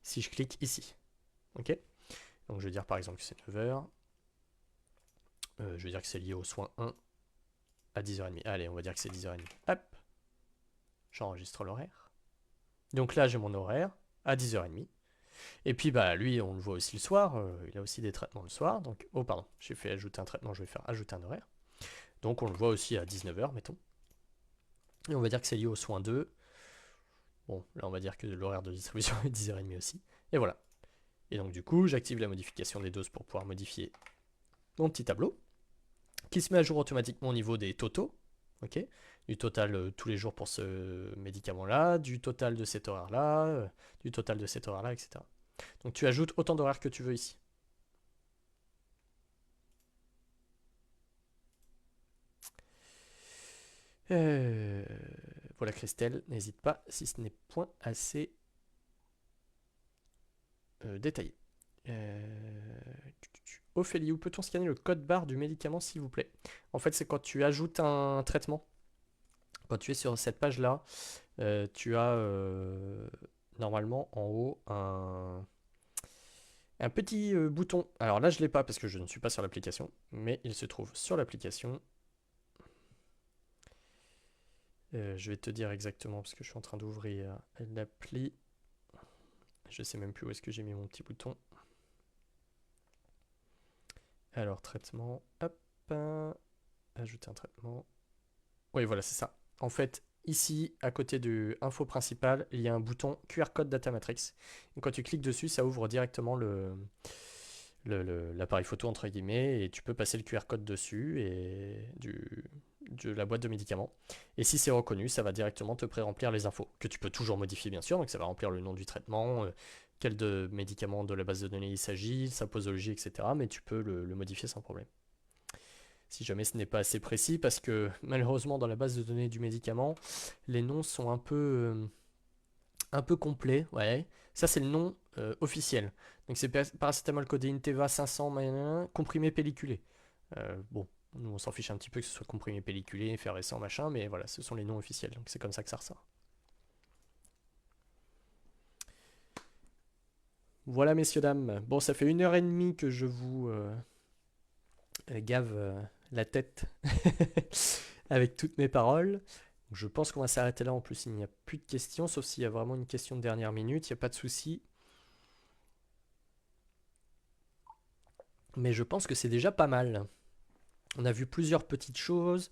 S1: si je clique ici. Ok. Donc je vais dire par exemple que c'est 9h. Je vais dire que c'est lié au soin 1 à 10h30. Allez, on va dire que c'est 10h30. Hop. J'enregistre l'horaire. Donc là, j'ai mon horaire à 10h30. Et puis, bah, lui, on le voit aussi le soir. Il a aussi des traitements le soir. Donc, oh, pardon, j'ai fait ajouter un traitement, je vais faire ajouter un horaire. Donc, on le voit aussi à 19h, mettons. Et on va dire que c'est lié au soin 2. Bon, là, on va dire que l'horaire de distribution est 10h30 aussi. Et voilà. Et donc, du coup, j'active la modification des doses pour pouvoir modifier mon petit tableau, qui se met à jour automatiquement au niveau des totaux. Ok, du total tous les jours pour ce médicament-là, du total de cet horaire-là, du total de cet horaire-là, etc. Donc tu ajoutes autant d'horaires que tu veux ici. Voilà Christelle, n'hésite pas si ce n'est point assez détaillé. Ophélie, où peut-on scanner le code barre du médicament s'il vous plaît? En fait c'est quand tu ajoutes un traitement. Quand tu es sur cette page-là, tu as normalement en haut un petit bouton. Alors là, je ne l'ai pas parce que je ne suis pas sur l'application, mais il se trouve sur l'application. Je vais te dire exactement parce que je suis en train d'ouvrir l'appli. Je ne sais même plus où est-ce que j'ai mis mon petit bouton. Alors, traitement. Hop. Ajouter un traitement. Oui, voilà, c'est ça. En fait, ici, à côté de info principale, il y a un bouton QR Code Data Matrix. Et quand tu cliques dessus, ça ouvre directement l'appareil photo, entre guillemets, et tu peux passer le QR code dessus et de la boîte de médicaments. Et si c'est reconnu, ça va directement te pré-remplir les infos, que tu peux toujours modifier, bien sûr. Donc ça va remplir le nom du traitement, quel de médicament de la base de données il s'agit, sa posologie, etc. Mais tu peux le modifier sans problème. Si jamais ce n'est pas assez précis, parce que malheureusement dans la base de données du médicament, les noms sont un peu complets, ouais. Ça c'est le nom officiel. Donc c'est paracétamol codéine Teva 500 comprimé pelliculé. Bon, nous on s'en fiche un petit peu que ce soit comprimé pelliculé, effervescent, machin, mais voilà, ce sont les noms officiels, donc c'est comme ça que ça ressort. Voilà messieurs, dames. Bon, ça fait 1h30 que je vous gave la tête avec toutes mes paroles. Je pense qu'on va s'arrêter là. En plus, il n'y a plus de questions, sauf s'il y a vraiment une question de dernière minute. Il n'y a pas de souci. Mais je pense que c'est déjà pas mal. On a vu plusieurs petites choses.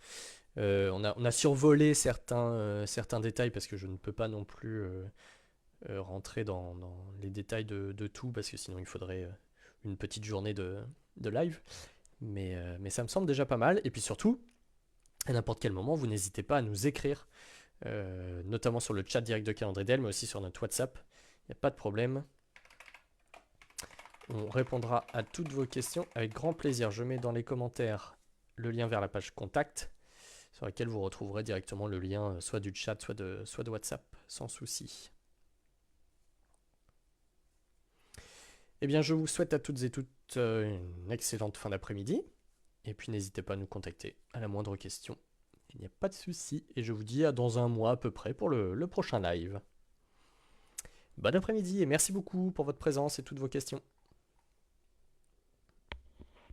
S1: On a survolé certains détails parce que je ne peux pas non plus rentrer dans les détails de tout parce que sinon il faudrait une petite journée de live. Mais ça me semble déjà pas mal. Et puis surtout, à n'importe quel moment, vous n'hésitez pas à nous écrire, notamment sur le chat direct de Calendridel, mais aussi sur notre WhatsApp. Il n'y a pas de problème. On répondra à toutes vos questions avec grand plaisir. Je mets dans les commentaires le lien vers la page contact, sur laquelle vous retrouverez directement le lien soit du chat, soit de WhatsApp, sans souci. Eh bien, je vous souhaite à toutes et toutes une excellente fin d'après-midi. Et puis, n'hésitez pas à nous contacter à la moindre question. Il n'y a pas de souci. Et je vous dis à dans un mois à peu près pour le prochain live. Bon après-midi et merci beaucoup pour votre présence et toutes vos questions.